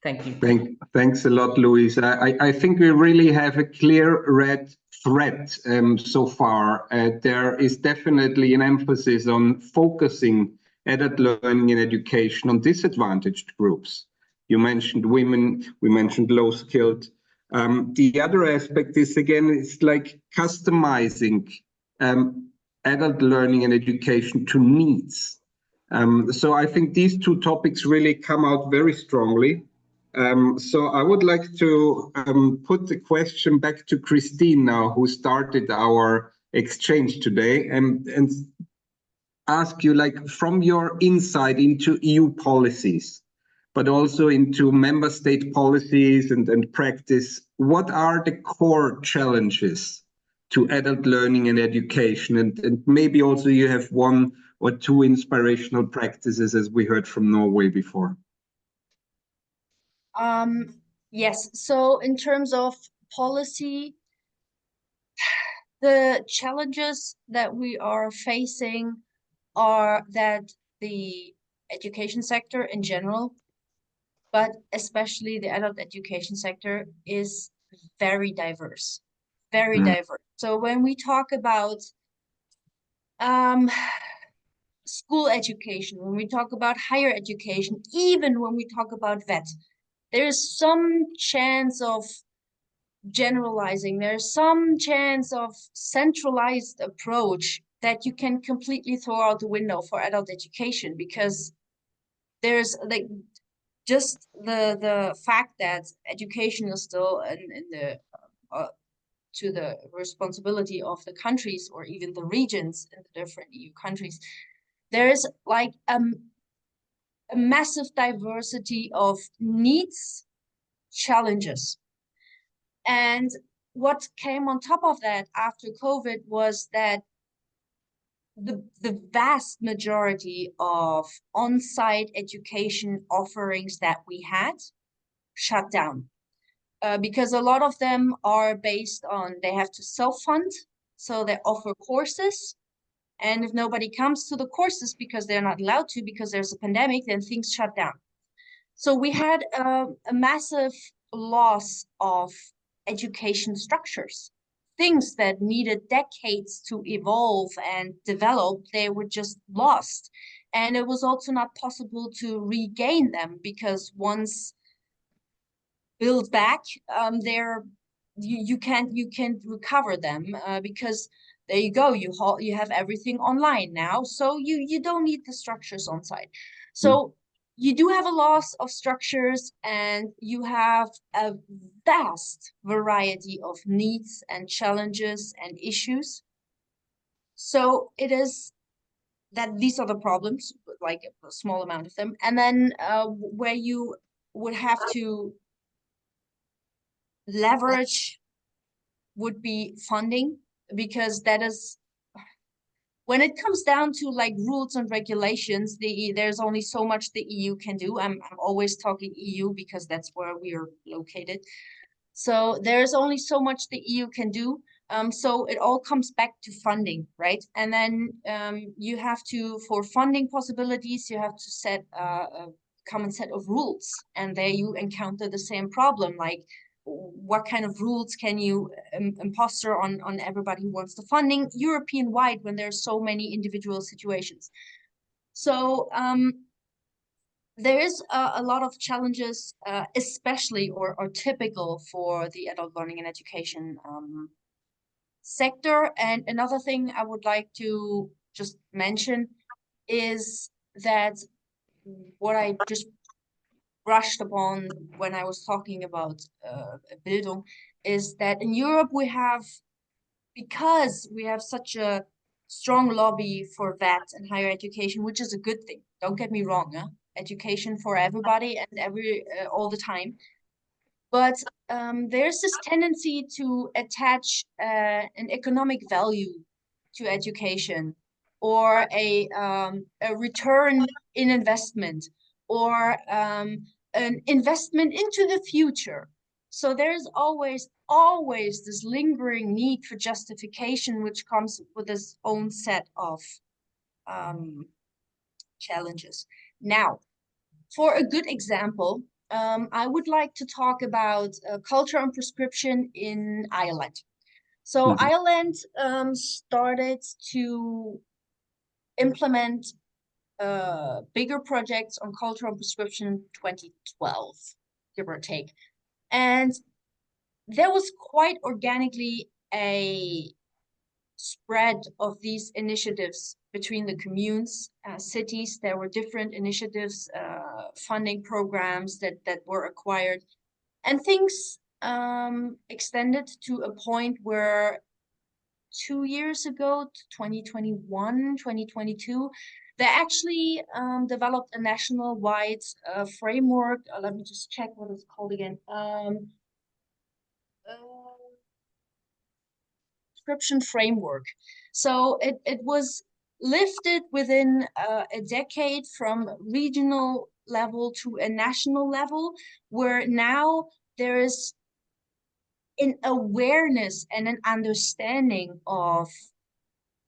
Thank you. Thanks a lot, Louise. I think we really have a clear red thread so far. There is definitely an emphasis on focusing adult learning and education on disadvantaged groups. You mentioned women, we mentioned low-skilled. The other aspect is, again, it's like customizing adult learning and education to needs. So I think these 2 topics really come out very strongly. So I would like to put the question back to Christine now, who started our exchange today, and ask you, like, from your insight into EU policies, but also into member state policies and practice, what are the core challenges to adult learning and education? And maybe also you have 1 or 2 inspirational practices, as we heard from Norway before. Yes, so in terms of policy, the challenges that we are facing are that the education sector in general, but especially the adult education sector, is very diverse, very diverse. So when we talk about school education, when we talk about higher education, even when we talk about vet, there is some chance of generalizing. There's some chance of centralized approach that you can completely throw out the window for adult education, because there's like just the fact that education is still in the to the responsibility of the countries or even the regions in the different EU countries. There is like a massive diversity of needs, challenges. And what came on top of that after COVID was that the vast majority of on-site education offerings that we had shut down. Because a lot of them are based on, they have to self-fund, so they offer courses. And if nobody comes to the courses because they're not allowed to, because there's a pandemic, then things shut down. So we had a massive loss of education structures. Things that needed decades to evolve and develop, they were just lost. And it was also not possible to regain them, because once built back, they're you can't recover them because there you go, you have everything online now, so you don't need the structures on site. So you do have a loss of structures, and you have a vast variety of needs and challenges and issues. So it is that these are the problems, like a small amount of them, and then where you would have to leverage would be funding, because that is, when it comes down to like rules and regulations, there's only so much the EU can do. I'm always talking EU because that's where we are located. So there's only so much the EU can do. So it all comes back to funding, right? And then you have to, for funding possibilities, you have to set a common set of rules. And there you encounter the same problem, like what kind of rules can you impose on everybody who wants the funding European-wide when there's so many individual situations. So there is a lot of challenges, especially or typical for the adult learning and education sector. And another thing I would like to just mention is that what I just brushed upon when I was talking about Bildung is that in Europe we have, because we have such a strong lobby for that and higher education, which is a good thing. Don't get me wrong, education for everybody and all the time. But there's this tendency to attach an economic value to education, or a return in investment, or an investment into the future. So there's always this lingering need for justification, which comes with its own set of challenges. Now, for a good example, I would like to talk about culture and prescription in Ireland. So Ireland started to implement bigger projects on culture and prescription in 2012, give or take. And there was quite organically a spread of these initiatives between the communes, cities. There were different initiatives, funding programs that were acquired, and things extended to a point where 2 years ago, 2021, 2022, they actually developed a national-wide framework. Let me just check what it's called again. Prescription framework. So it was lifted within a decade from regional level to a national level, where now there is an awareness and an understanding of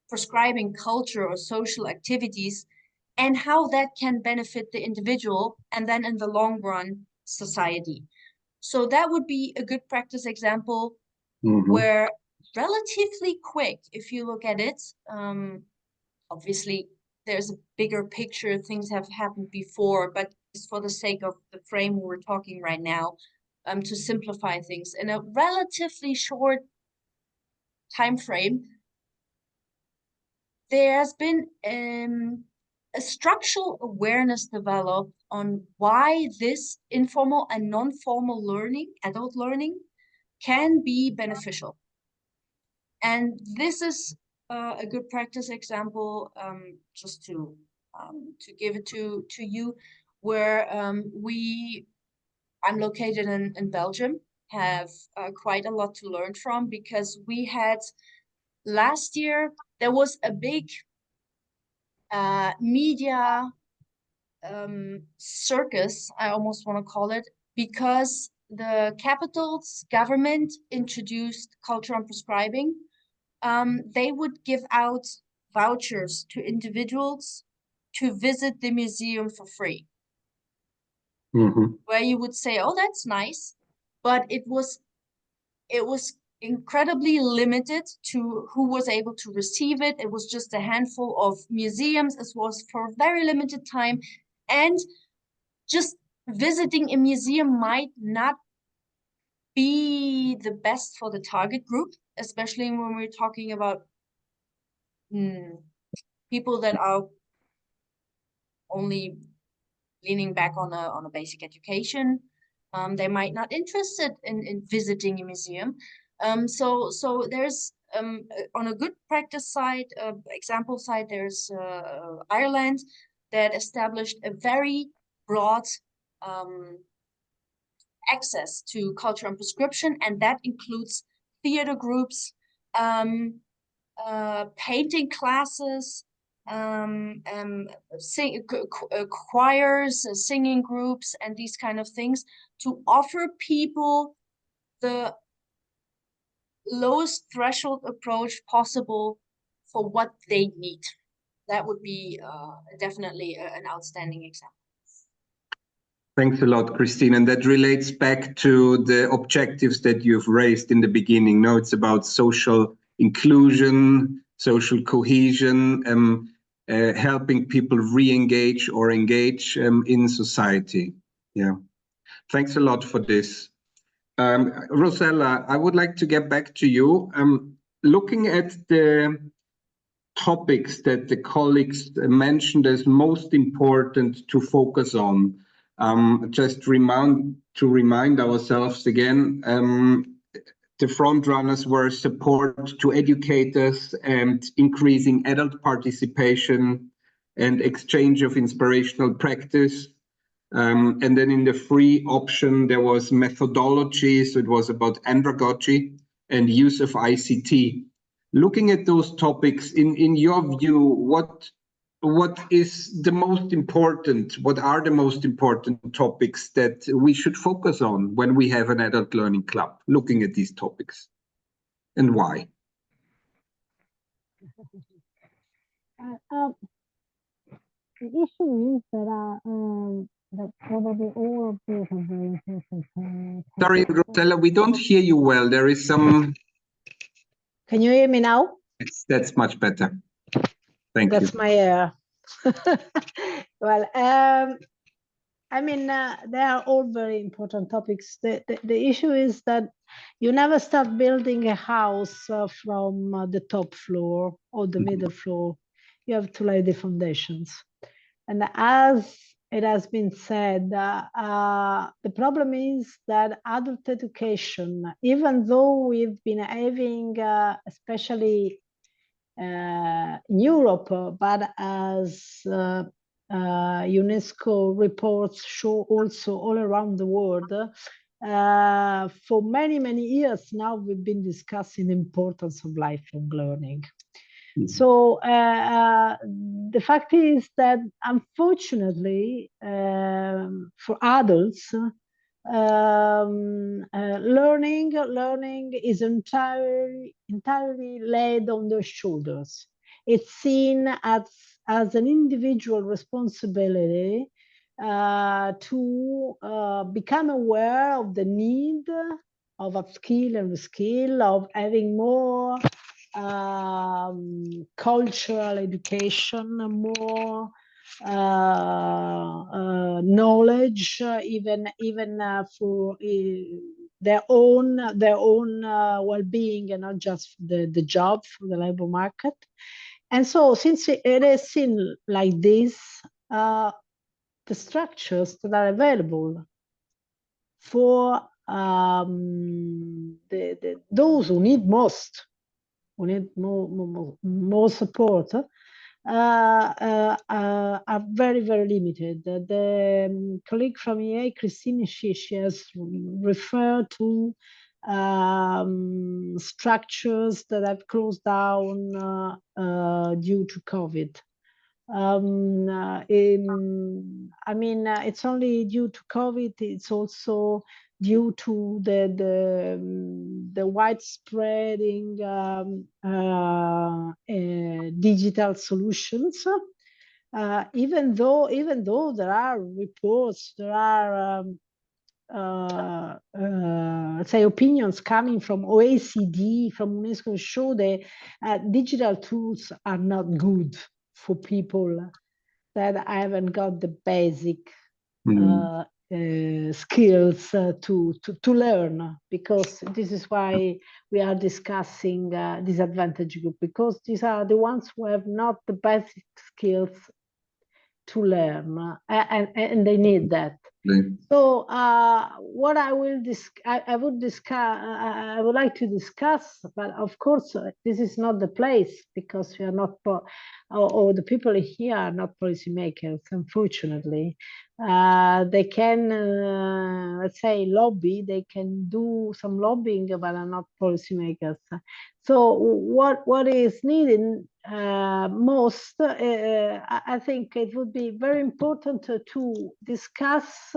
prescribing culture or social activities and how that can benefit the individual and then in the long run society. So that would be a good practice example where relatively quick, if you look at it, obviously there's a bigger picture, things have happened before, but just for the sake of the frame we're talking right now, to simplify things in a relatively short time frame, there has been a structural awareness developed on why this informal and non-formal learning, adult learning, can be beneficial. And this is a good practice example, just to give it to you, where I'm located in Belgium, have quite a lot to learn from, because we had last year, there was a big media circus, I almost want to call it, because the capital's government introduced culture and prescribing. They would give out vouchers to individuals to visit the museum for free. Where you would say, oh, that's nice, but it was incredibly limited to who was able to receive it. It was just a handful of museums. It was for a very limited time, and just visiting a museum might not be the best for the target group, especially when we're talking about people that are only leaning back on a basic education. They might not interested in visiting a museum. So there's on a good practice side, example side, there's Ireland that established a very broad access to culture and prescription, and that includes theater groups, painting classes, choirs, singing groups, and these kind of things, to offer people the lowest threshold approach possible for what they need. That would be definitely an outstanding example. Thanks a lot, Christine. And that relates back to the objectives that you've raised in the beginning. No, it's about social inclusion, social cohesion, helping people re-engage or engage in society. Yeah. Thanks a lot for this. Rosella, I would like to get back to you. Looking at the topics that the colleagues mentioned as most important to focus on, just to remind ourselves again, the front runners were support to educators and increasing adult participation and exchange of inspirational practice. And then in the free option, there was methodology, so it was about andragogy and use of ICT. Looking at those topics, in your view, what is the most important? What are the most important topics that we should focus on when we have an adult learning club, looking at these topics, and why? The issue is that probably all of these are very important. Sorry, Rosella, we don't hear you well. There is some... Can you hear me now? That's much better. Thank That's you. my well, I mean, they are all very important topics. The issue is that you never start building a house from the top floor or the middle floor. You have to lay the foundations. And as it has been said, the problem is that adult education, even though we've been having, especially in Europe, but as UNESCO reports show also all around the world, for many, many years now, we've been discussing the importance of lifelong learning. So the fact is that, unfortunately, for adults, learning is entirely laid on their shoulders. It's seen as an individual responsibility to become aware of the need of upskill and reskill, of having more cultural education, more knowledge, even for their own well-being, and not just the job for the labor market. And so, since it is seen like this, the structures that are available for those who need most, who need more support, are very, very limited. The colleague from EA, Christine, she has referred to structures that have closed down due to COVID. I mean, it's only due to COVID. It's also due to the widespreading digital solutions. Even though there are reports, there are let's say opinions coming from OECD, from UNESCO, show that digital tools are not good for people that haven't got the basic skills to learn, because this is why we are discussing disadvantaged group, because these are the ones who have not the basic skills to learn, and they need that. So what I would like to discuss, but of course this is not the place, because we are not, or the people here are not policymakers, unfortunately. They can, let's say, lobby, they can do some lobbying, but are not policymakers. So what is needed most, I think it would be very important to discuss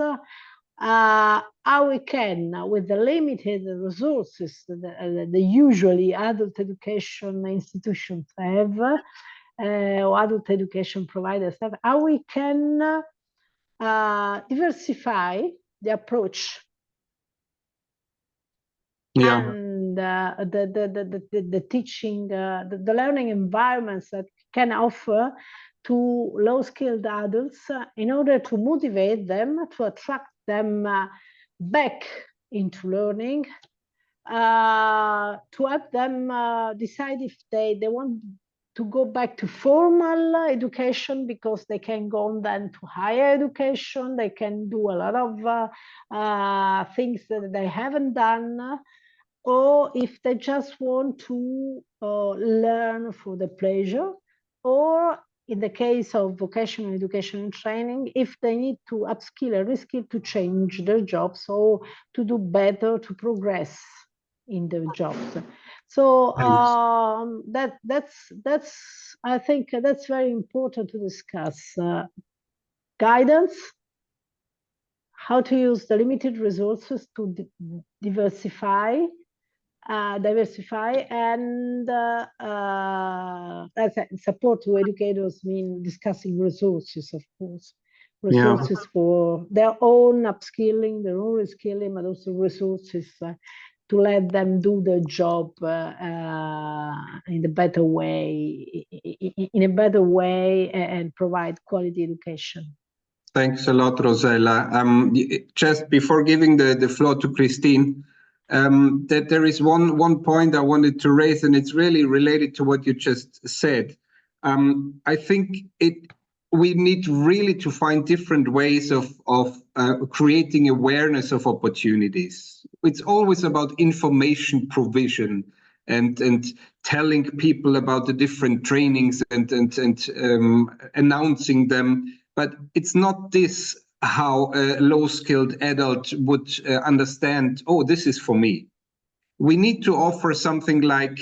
how we can, with the limited resources that the usually adult education institutions have, or adult education providers have, how we can diversify the approach. Yeah. And the teaching, the learning environments that can offer to low-skilled adults in order to motivate them, to attract them back into learning, to help them decide if they want to go back to formal education, because they can go on then to higher education. They can do a lot of things that they haven't done, or if they just want to learn for the pleasure, or in the case of vocational education and training, if they need to upskill or reskill to change their jobs, or to do better, to progress in their jobs. So that's I think that's very important to discuss. Guidance, how to use the limited resources to diversify, and support to educators mean discussing resources, of course. Resources for their own upskilling, their own reskilling, but also resources to let them do their job in a better way, and provide quality education. Thanks a lot, Rosella. Just before giving the floor to Christine, that there is one point I wanted to raise, and it's really related to what you just said. I think we need really to find different ways of creating awareness of opportunities. It's always about information provision and telling people about the different trainings and announcing them. But it's not this how a low-skilled adult would understand, oh, this is for me. We need to offer something like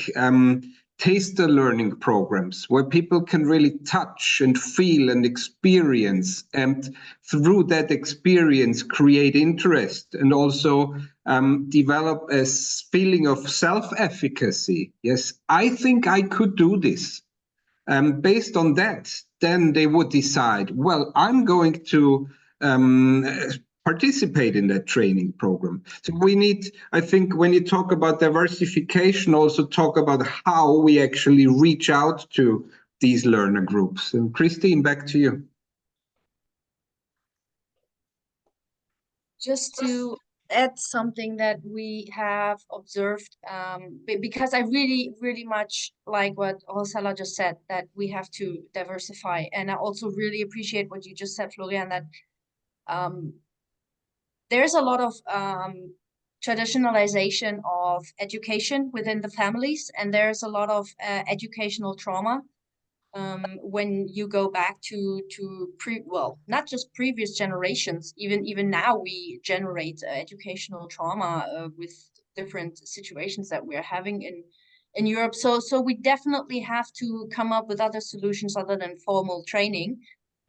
taster learning programs where people can really touch and feel and experience, and through that experience create interest and also develop a feeling of self-efficacy. Yes, I think I could do this. Based on that, then they would decide, well, I'm going to participate in that training program. So we need, I think, when you talk about diversification, also talk about how we actually reach out to these learner groups. And Christine, back to you. Just to add something that we have observed, because I really much like what Rosella just said, that we have to diversify. And I also really appreciate what you just said, Florian, that there's a lot of traditionalization of education within the families, and there's a lot of educational trauma. When you go back to not just previous generations, even now we generate educational trauma with different situations that we're having in Europe. So we definitely have to come up with other solutions other than formal training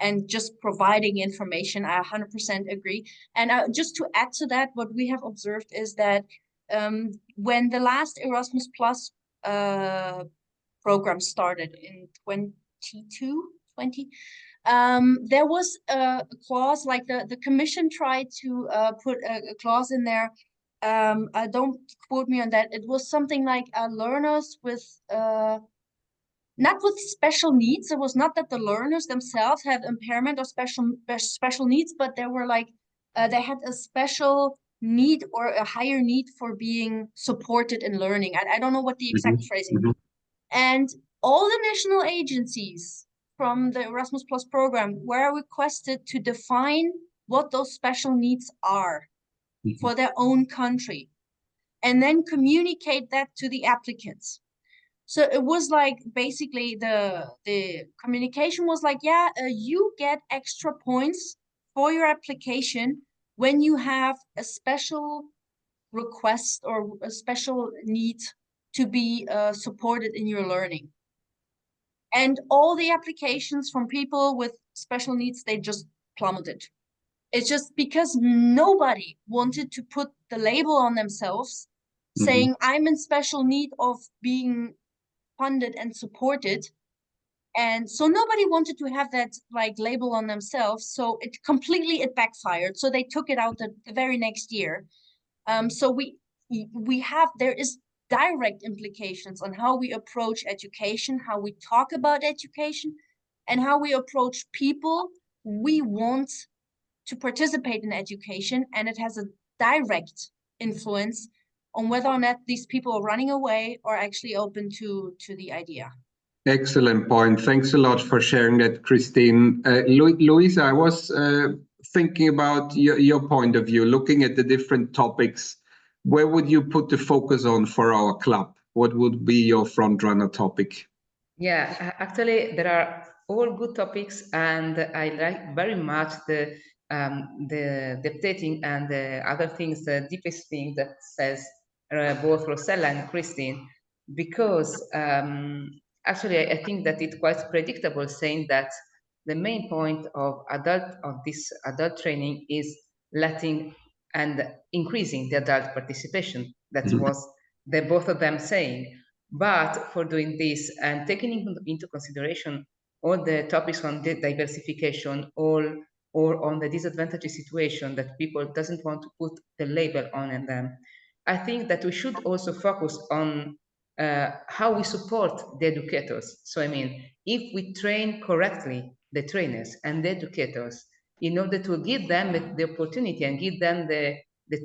and just providing information. I 100% agree. And just to add to that, what we have observed is that when the last Erasmus Plus program started in 2020, there was a clause, like the commission tried to put a clause in there. Don't quote me on that. It was something like learners with not with special needs. It was not that the learners themselves had impairment or special needs, but there were like they had a special need or a higher need for being supported in learning. I don't know what the exact phrasing is. And all the national agencies from the Erasmus Plus program were requested to define what those special needs are for their own country, and then communicate that to the applicants. So it was like basically the communication was like, yeah, you get extra points for your application when you have a special request or a special need to be supported in your learning. And all the applications from people with special needs, they just plummeted. It's just because nobody wanted to put the label on themselves saying, I'm in special need of being funded and supported. And so nobody wanted to have that like label on themselves. So it backfired. So they took it out the very next year. So there is direct implications on how we approach education, how we talk about education, and how we approach people we want to participate in education. And it has a direct influence on whether or not these people are running away or actually open to the idea. Excellent point. Thanks a lot for sharing that, Christine. Louisa, I was thinking about your point of view, looking at the different topics. Where would you put the focus on for our club? What would be your front runner topic? Yeah, actually, there are all good topics, and I like very much the updating and the other things, the deepest thing that says both Rosella and Christine, because actually I think that it's quite predictable, saying that the main point of this adult training is letting and increasing the adult participation. That was the both of them saying. But for doing this and taking into consideration all the topics on the diversification, or on the disadvantaged situation that people doesn't want to put the label on them, I think that we should also focus on how we support the educators. So I mean, if we train correctly the trainers and the educators in order to give them the opportunity and give them the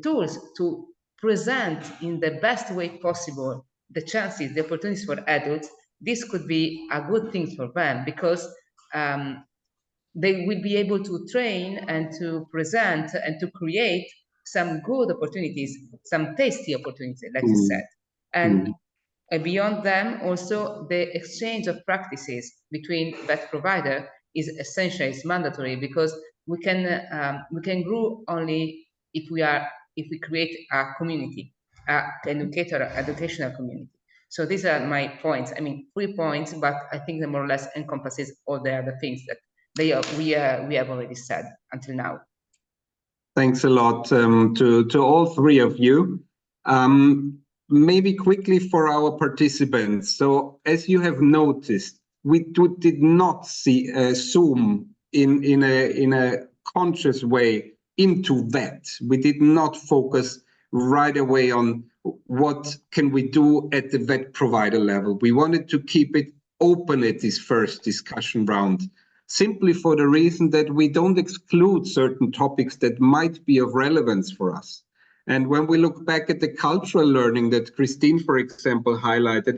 tools to present in the best way possible the chances, the opportunities for adults, this could be a good thing for them, because they will be able to train and to present and to create some good opportunities, some tasty opportunities, like you said. And beyond them, also the exchange of practices between that provider is essential, is mandatory, because we can grow only if we create a community, educational community. So these are my points. I mean, 3 points, but I think they more or less encompasses all the other things that we have already said until now. Thanks a lot to all three of you. Maybe quickly for our participants. So as you have noticed, we did not see zoom in a conscious way into that. We did not focus right away on what can we do at the vet provider level. We wanted to keep it open at this first discussion round, simply for the reason that we don't exclude certain topics that might be of relevance for us. And when we look back at the cultural learning that Christine, for example, highlighted,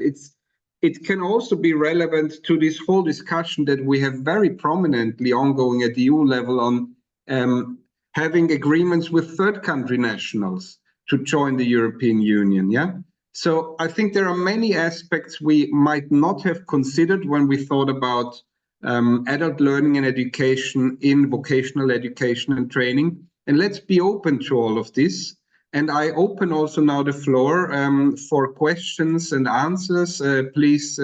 it can also be relevant to this whole discussion that we have very prominently ongoing at the EU level on having agreements with third country nationals to join the European Union. Yeah. So I think there are many aspects we might not have considered when we thought about adult learning and education in vocational education and training. And let's be open to all of this. And I open also now the floor for questions and answers. Please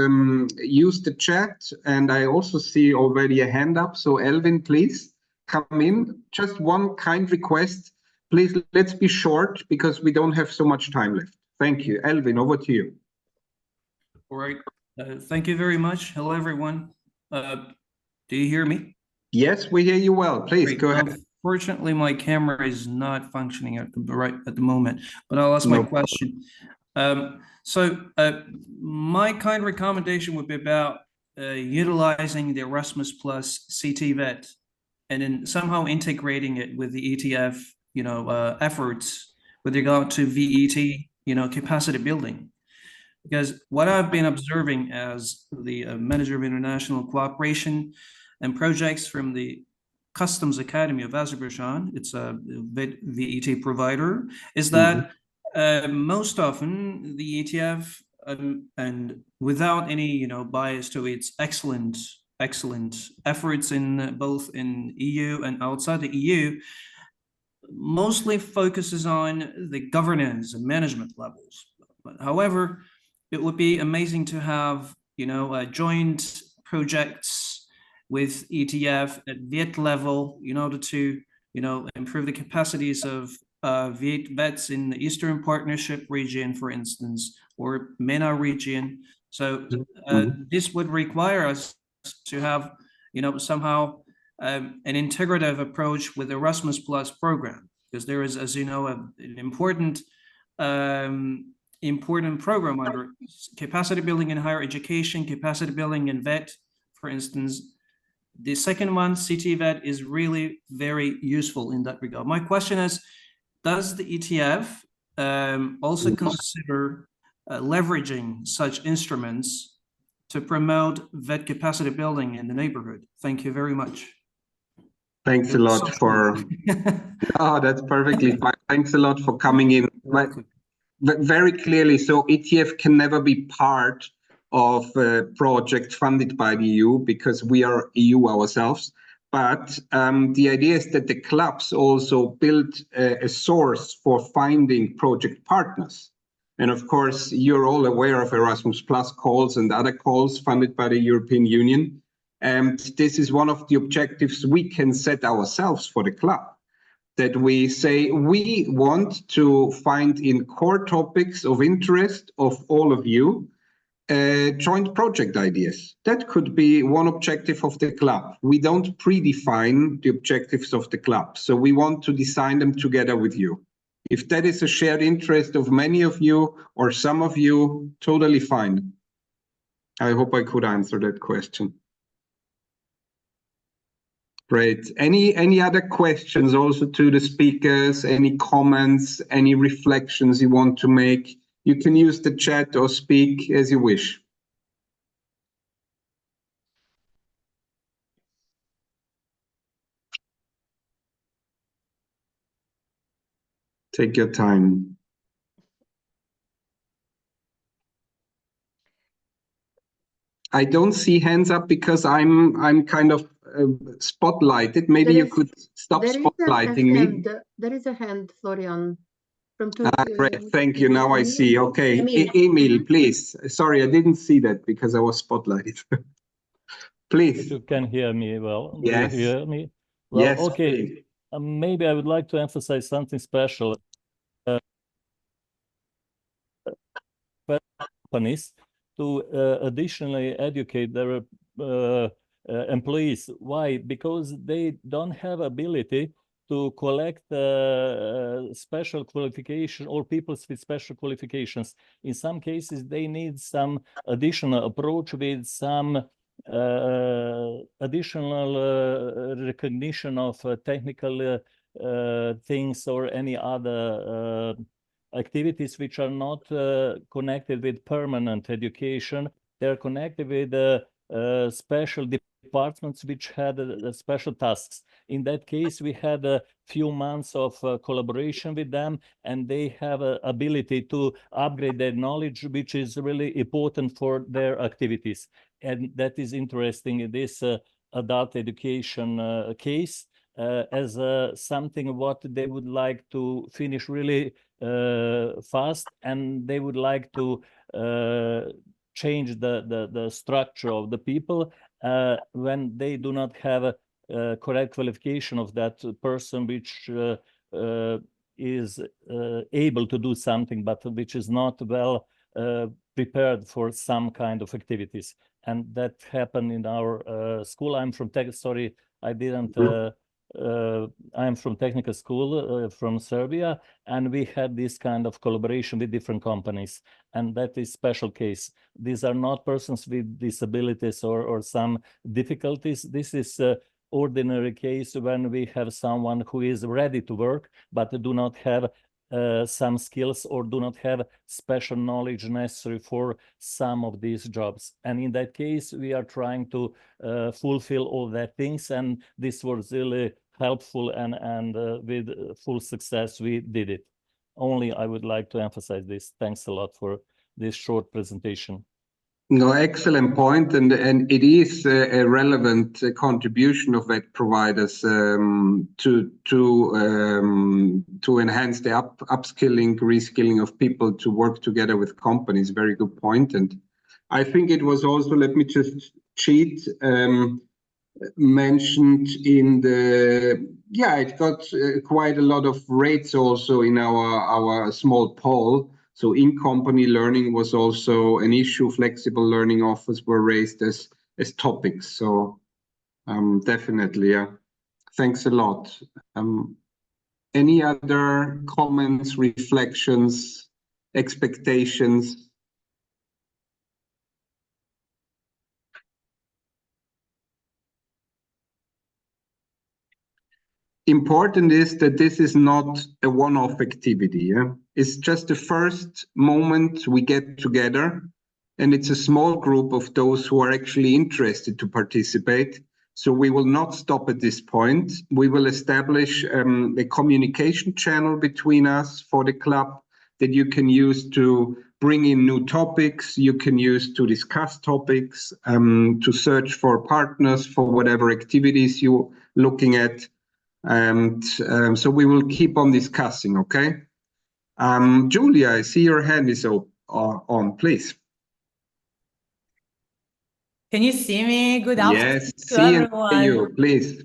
use the chat. And I also see already a hand up. So Elvin, please come in. Just one kind request. Please, let's be short because we don't have so much time left. Thank you. Elvin, over to you. All right. Thank you very much. Hello, everyone. Do you hear me? Yes, we hear you well. Please Great. go ahead. Unfortunately, my camera is not functioning at the moment, but I'll ask my question. My kind recommendation would be about utilizing the Erasmus Plus CT Vet and then somehow integrating it with the ETF, efforts with regard to VET, capacity building. Because what I've been observing as the manager of international cooperation and projects from the Customs Academy of Azerbaijan, it's a VET provider, is that most often the ETF, and without any bias to its excellent efforts in both in EU and outside the EU, mostly focuses on the governance and management levels. But however, it would be amazing to have joint projects with ETF at VET level in order to improve the capacities of vets in the Eastern Partnership region, for instance, or MENA region. So this would require us to have somehow an integrative approach with Erasmus Plus program, because there is, as you know, an important program under capacity building in higher education, capacity building in vet, for instance. The second one, CT vet, is really very useful in that regard. My question is, does the ETF also consider leveraging such instruments to promote vet capacity building in the neighborhood? Thank you very much. Thanks a lot for, oh, that's perfectly fine. Thanks a lot for coming in. Very clearly, so ETF can never be part of a project funded by the EU because we are EU ourselves. But the idea is that the clubs also build a source for finding project partners. And of course, you're all aware of Erasmus Plus calls and other calls funded by the European Union. And this is one of the objectives we can set ourselves for the club, that we say we want to find in core topics of interest of all of you joint project ideas. That could be one objective of the club. We don't predefine the objectives of the club, so we want to design them together with you. If that is a shared interest of many of you or some of you, totally fine. I hope I could answer that question. Great. Any other questions also to the speakers? Any comments, any reflections you want to make? You can use the chat or speak as you wish. Take your time. I don't see hands up because I'm kind of spotlighted. Maybe you could stop spotlighting me. There is a hand, Florian. From Turkey. Great, thank you. Now I see. Okay, Emil, please. Sorry, I didn't see that because I was spotlighted. Please. You can hear me well. Yes. Do you hear me? Well, yes. Okay. Maybe I would like to emphasize something special. Companies to additionally educate their employees. Why? Because they don't have ability to collect special qualification or people with special qualifications. In some cases, they need some additional approach with some additional recognition of technical things or any other activities which are not connected with permanent education. They're connected with special departments which had special tasks. In that case, we had a few months of collaboration with them, and they have an ability to upgrade their knowledge, which is really important for their activities. And that is interesting in this adult education case as something what they would like to finish really fast, and they would like to change the structure of the people when they do not have a correct qualification of that person which is able to do something, but which is not well prepared for some kind of activities. And that happened in our school. I'm from sorry, I didn't I'm from technical school from Serbia, and we had this kind of collaboration with different companies, and that is special case. These are not persons with disabilities or some difficulties. This is ordinary case when we have someone who is ready to work, but do not have some skills or do not have special knowledge necessary for some of these jobs. And in that case, we are trying to fulfill all that things. And this was really helpful, and with full success, we did it. Only I would like to emphasize this. Thanks a lot for this short presentation. No, excellent point, and it is a relevant contribution of VET providers to enhance the upskilling, reskilling of people to work together with companies. Very good point, and I think it was also, let me just cheat, mentioned in the, yeah, it got quite a lot of rates also in our small poll. So in-company learning was also an issue. Flexible learning offers were raised as topics. So definitely, yeah. Thanks a lot. Any other comments, reflections, expectations? Important is that this is not a one-off activity. Yeah? It's just the first moment we get together, and it's a small group of those who are actually interested to participate. So we will not stop at this point. We will establish a communication channel between us for the club that you can use to bring in new topics, you can use to discuss topics, to search for partners for whatever activities you're looking at. And so we will keep on discussing, okay? Julia, I see your hand is on, please. Can you see me? Good afternoon to everyone. You, please.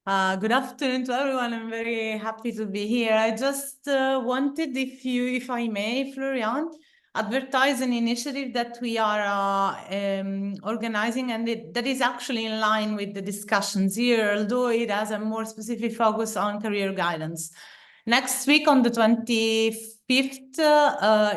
Good afternoon to everyone. I'm very happy to be here. I just wanted, if I may, Florian, advertise an initiative that we are organizing, and that is actually in line with the discussions here, although it has a more specific focus on career guidance. Next week on the 25th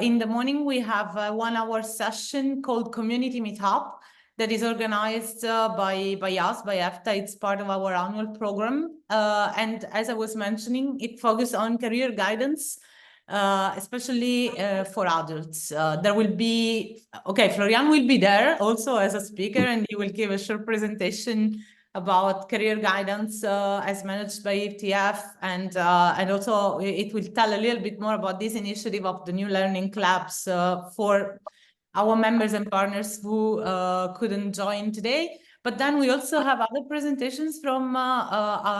in the morning, we have a 1-hour session called Community Meetup that is organized by us, by EFTA. It's part of our annual program. And as I was mentioning, it focuses on career guidance, especially for adults. There will be, Florian will be there also as a speaker, and he will give a short presentation about career guidance as managed by ETF, and also it will tell a little bit more about this initiative of the new learning clubs for our members and partners who couldn't join today. But then we also have other presentations from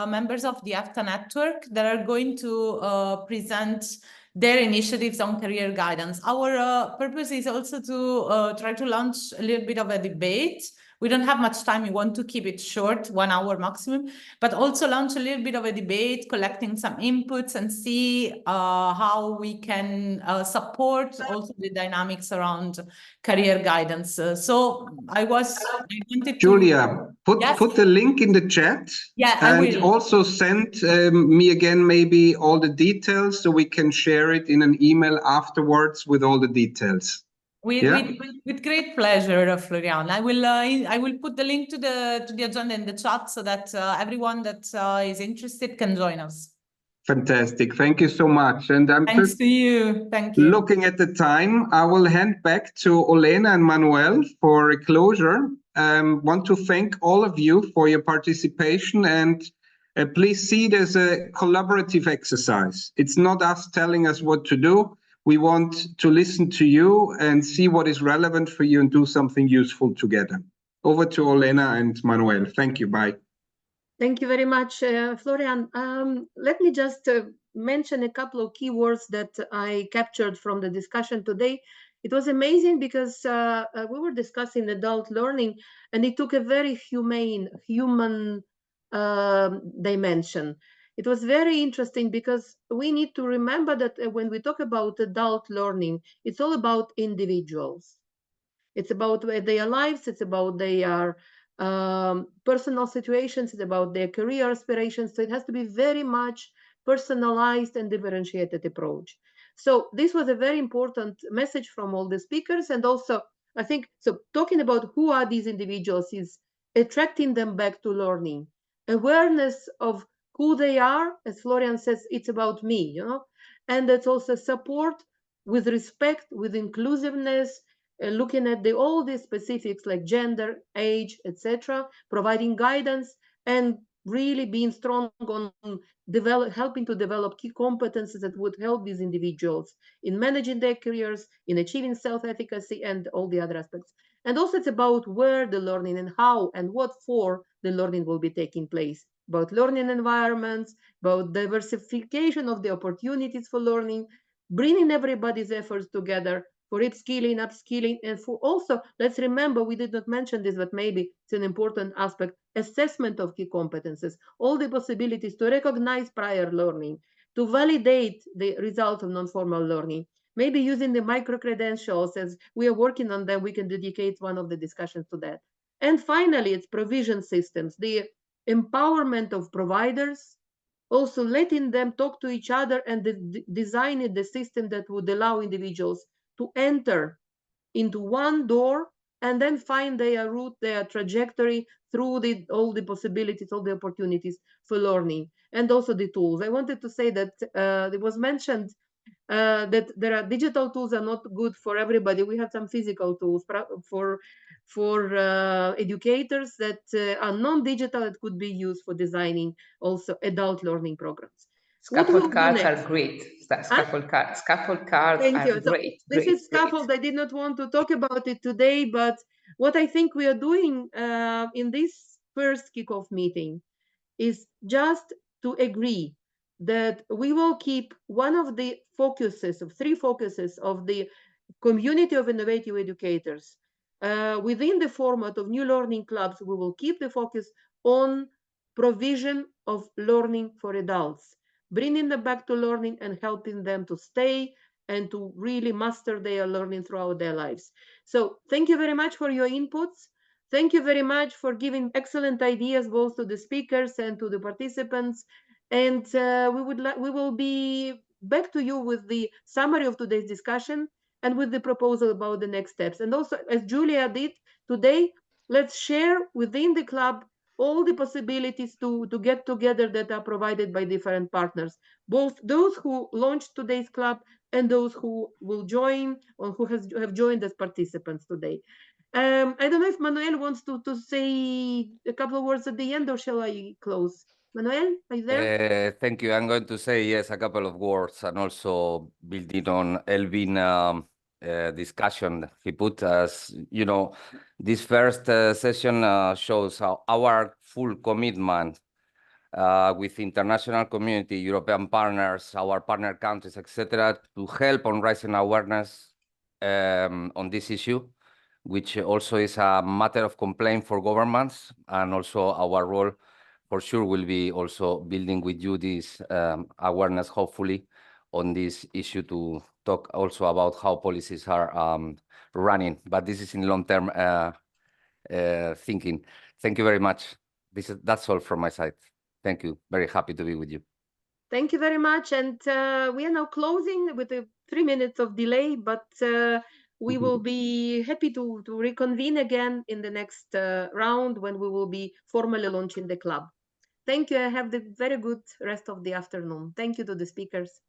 members of the EFTA network that are going to present their initiatives on career guidance. Our purpose is also to try to launch a little bit of a debate. We don't have much time. We want to keep it short, 1 hour maximum, but also launch a little bit of a debate, collecting some inputs and see how we can support also the dynamics around career guidance. So I wanted Julia, yes? put the link in the chat. Yeah, and I will. Also send me again maybe all the details so we can share it in an email afterwards with all the details. With great pleasure, Florian. I will put the link to the agenda in the chat so that everyone that is interested can join us. Fantastic. Thank you so much. And I'm Thanks to you. Thank you. Looking at the time, I will hand back to Olena and Manuel for a closure. Want to thank all of you for your participation, and please see it as a collaborative exercise. It's not us telling us what to do. We want to listen to you and see what is relevant for you and do something useful together. Over to Olena and Manuel. Thank you. Bye. Thank you very much, Florian. Let me just mention a couple of keywords that I captured from the discussion today. It was amazing because we were discussing adult learning, and it took a very human dimension. It was very interesting because we need to remember that when we talk about adult learning, it's all about individuals. It's about their lives, it's about their personal situations, it's about their career aspirations. So it has to be very much personalized and differentiated approach. So this was a very important message from all the speakers. And also, I think, so talking about who are these individuals is attracting them back to learning. awareness of who they are. As Florian says, it's about me, you know, and that's also support with respect, with inclusiveness, looking at all the specifics like gender, age, etc., providing guidance, and really being strong on helping to develop key competencies that would help these individuals in managing their careers, in achieving self-efficacy, and all the other aspects. And also it's about where the learning and how and what for the learning will be taking place, about learning environments, about diversification of the opportunities for learning, bringing everybody's efforts together for upskilling, and for also, let's remember, we did not mention this, but maybe it's an important aspect, assessment of key competences, all the possibilities to recognize prior learning, to validate the results of non-formal learning, maybe using the micro-credentials, as we are working on them, we can dedicate one of the discussions to that. And finally, it's provision systems, the empowerment of providers, also letting them talk to each other and designing the system that would allow individuals to enter into one door and then find their route, their trajectory through all the possibilities, all the opportunities for learning, and also the tools. I wanted to say that it was mentioned that there are digital tools are not good for everybody. We have some physical tools for educators that are non-digital that could be used for designing also adult learning programs. Scaffold cards are great. Scaffold cards Thank you. are great. This is scaffold. I did not want to talk about it today, but what I think we are doing in this first kickoff meeting is just to agree that we will keep one of the focuses of three focuses of the community of innovative educators within the format of new learning clubs. We will keep the focus on provision of learning for adults, bringing them back to learning and helping them to stay and to really master their learning throughout their lives. So thank you very much for your inputs. Thank you very much for giving excellent ideas both to the speakers and to the participants. And we will be back to you with the summary of today's discussion and with the proposal about the next steps. And also, as Julia did today, let's share within the club all the possibilities to get together that are provided by different partners, both those who launched today's club and those who will join or who have joined as participants today. I don't know if Manuel wants to say a couple of words at the end, or shall I close? Manuel, are you there? Thank you. I'm going to say, yes, a couple of words, and also building on Elvin discussion he put. As you know, this first session shows our full commitment with international community, European partners, our partner countries, etc., to help on raising awareness on this issue, which also is a matter of complaint for governments, and also our role for sure will be also building with you this awareness, hopefully, on this issue, to talk also about how policies are running. But this is in long-term thinking. Thank you very much. That's all from my side. Thank you. Very happy to be with you. Thank you very much. And we are now closing with a 3 minutes of delay, but we will be happy to reconvene again in the next round when we will be formally launching the club. Thank you. Have the very good rest of the afternoon. Thank you to the speakers.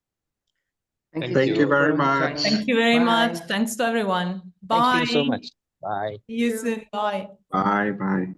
Thank you very much. Thank you very much. Thanks to everyone. Bye. Thank you so much. Bye. See you soon. Bye. Bye.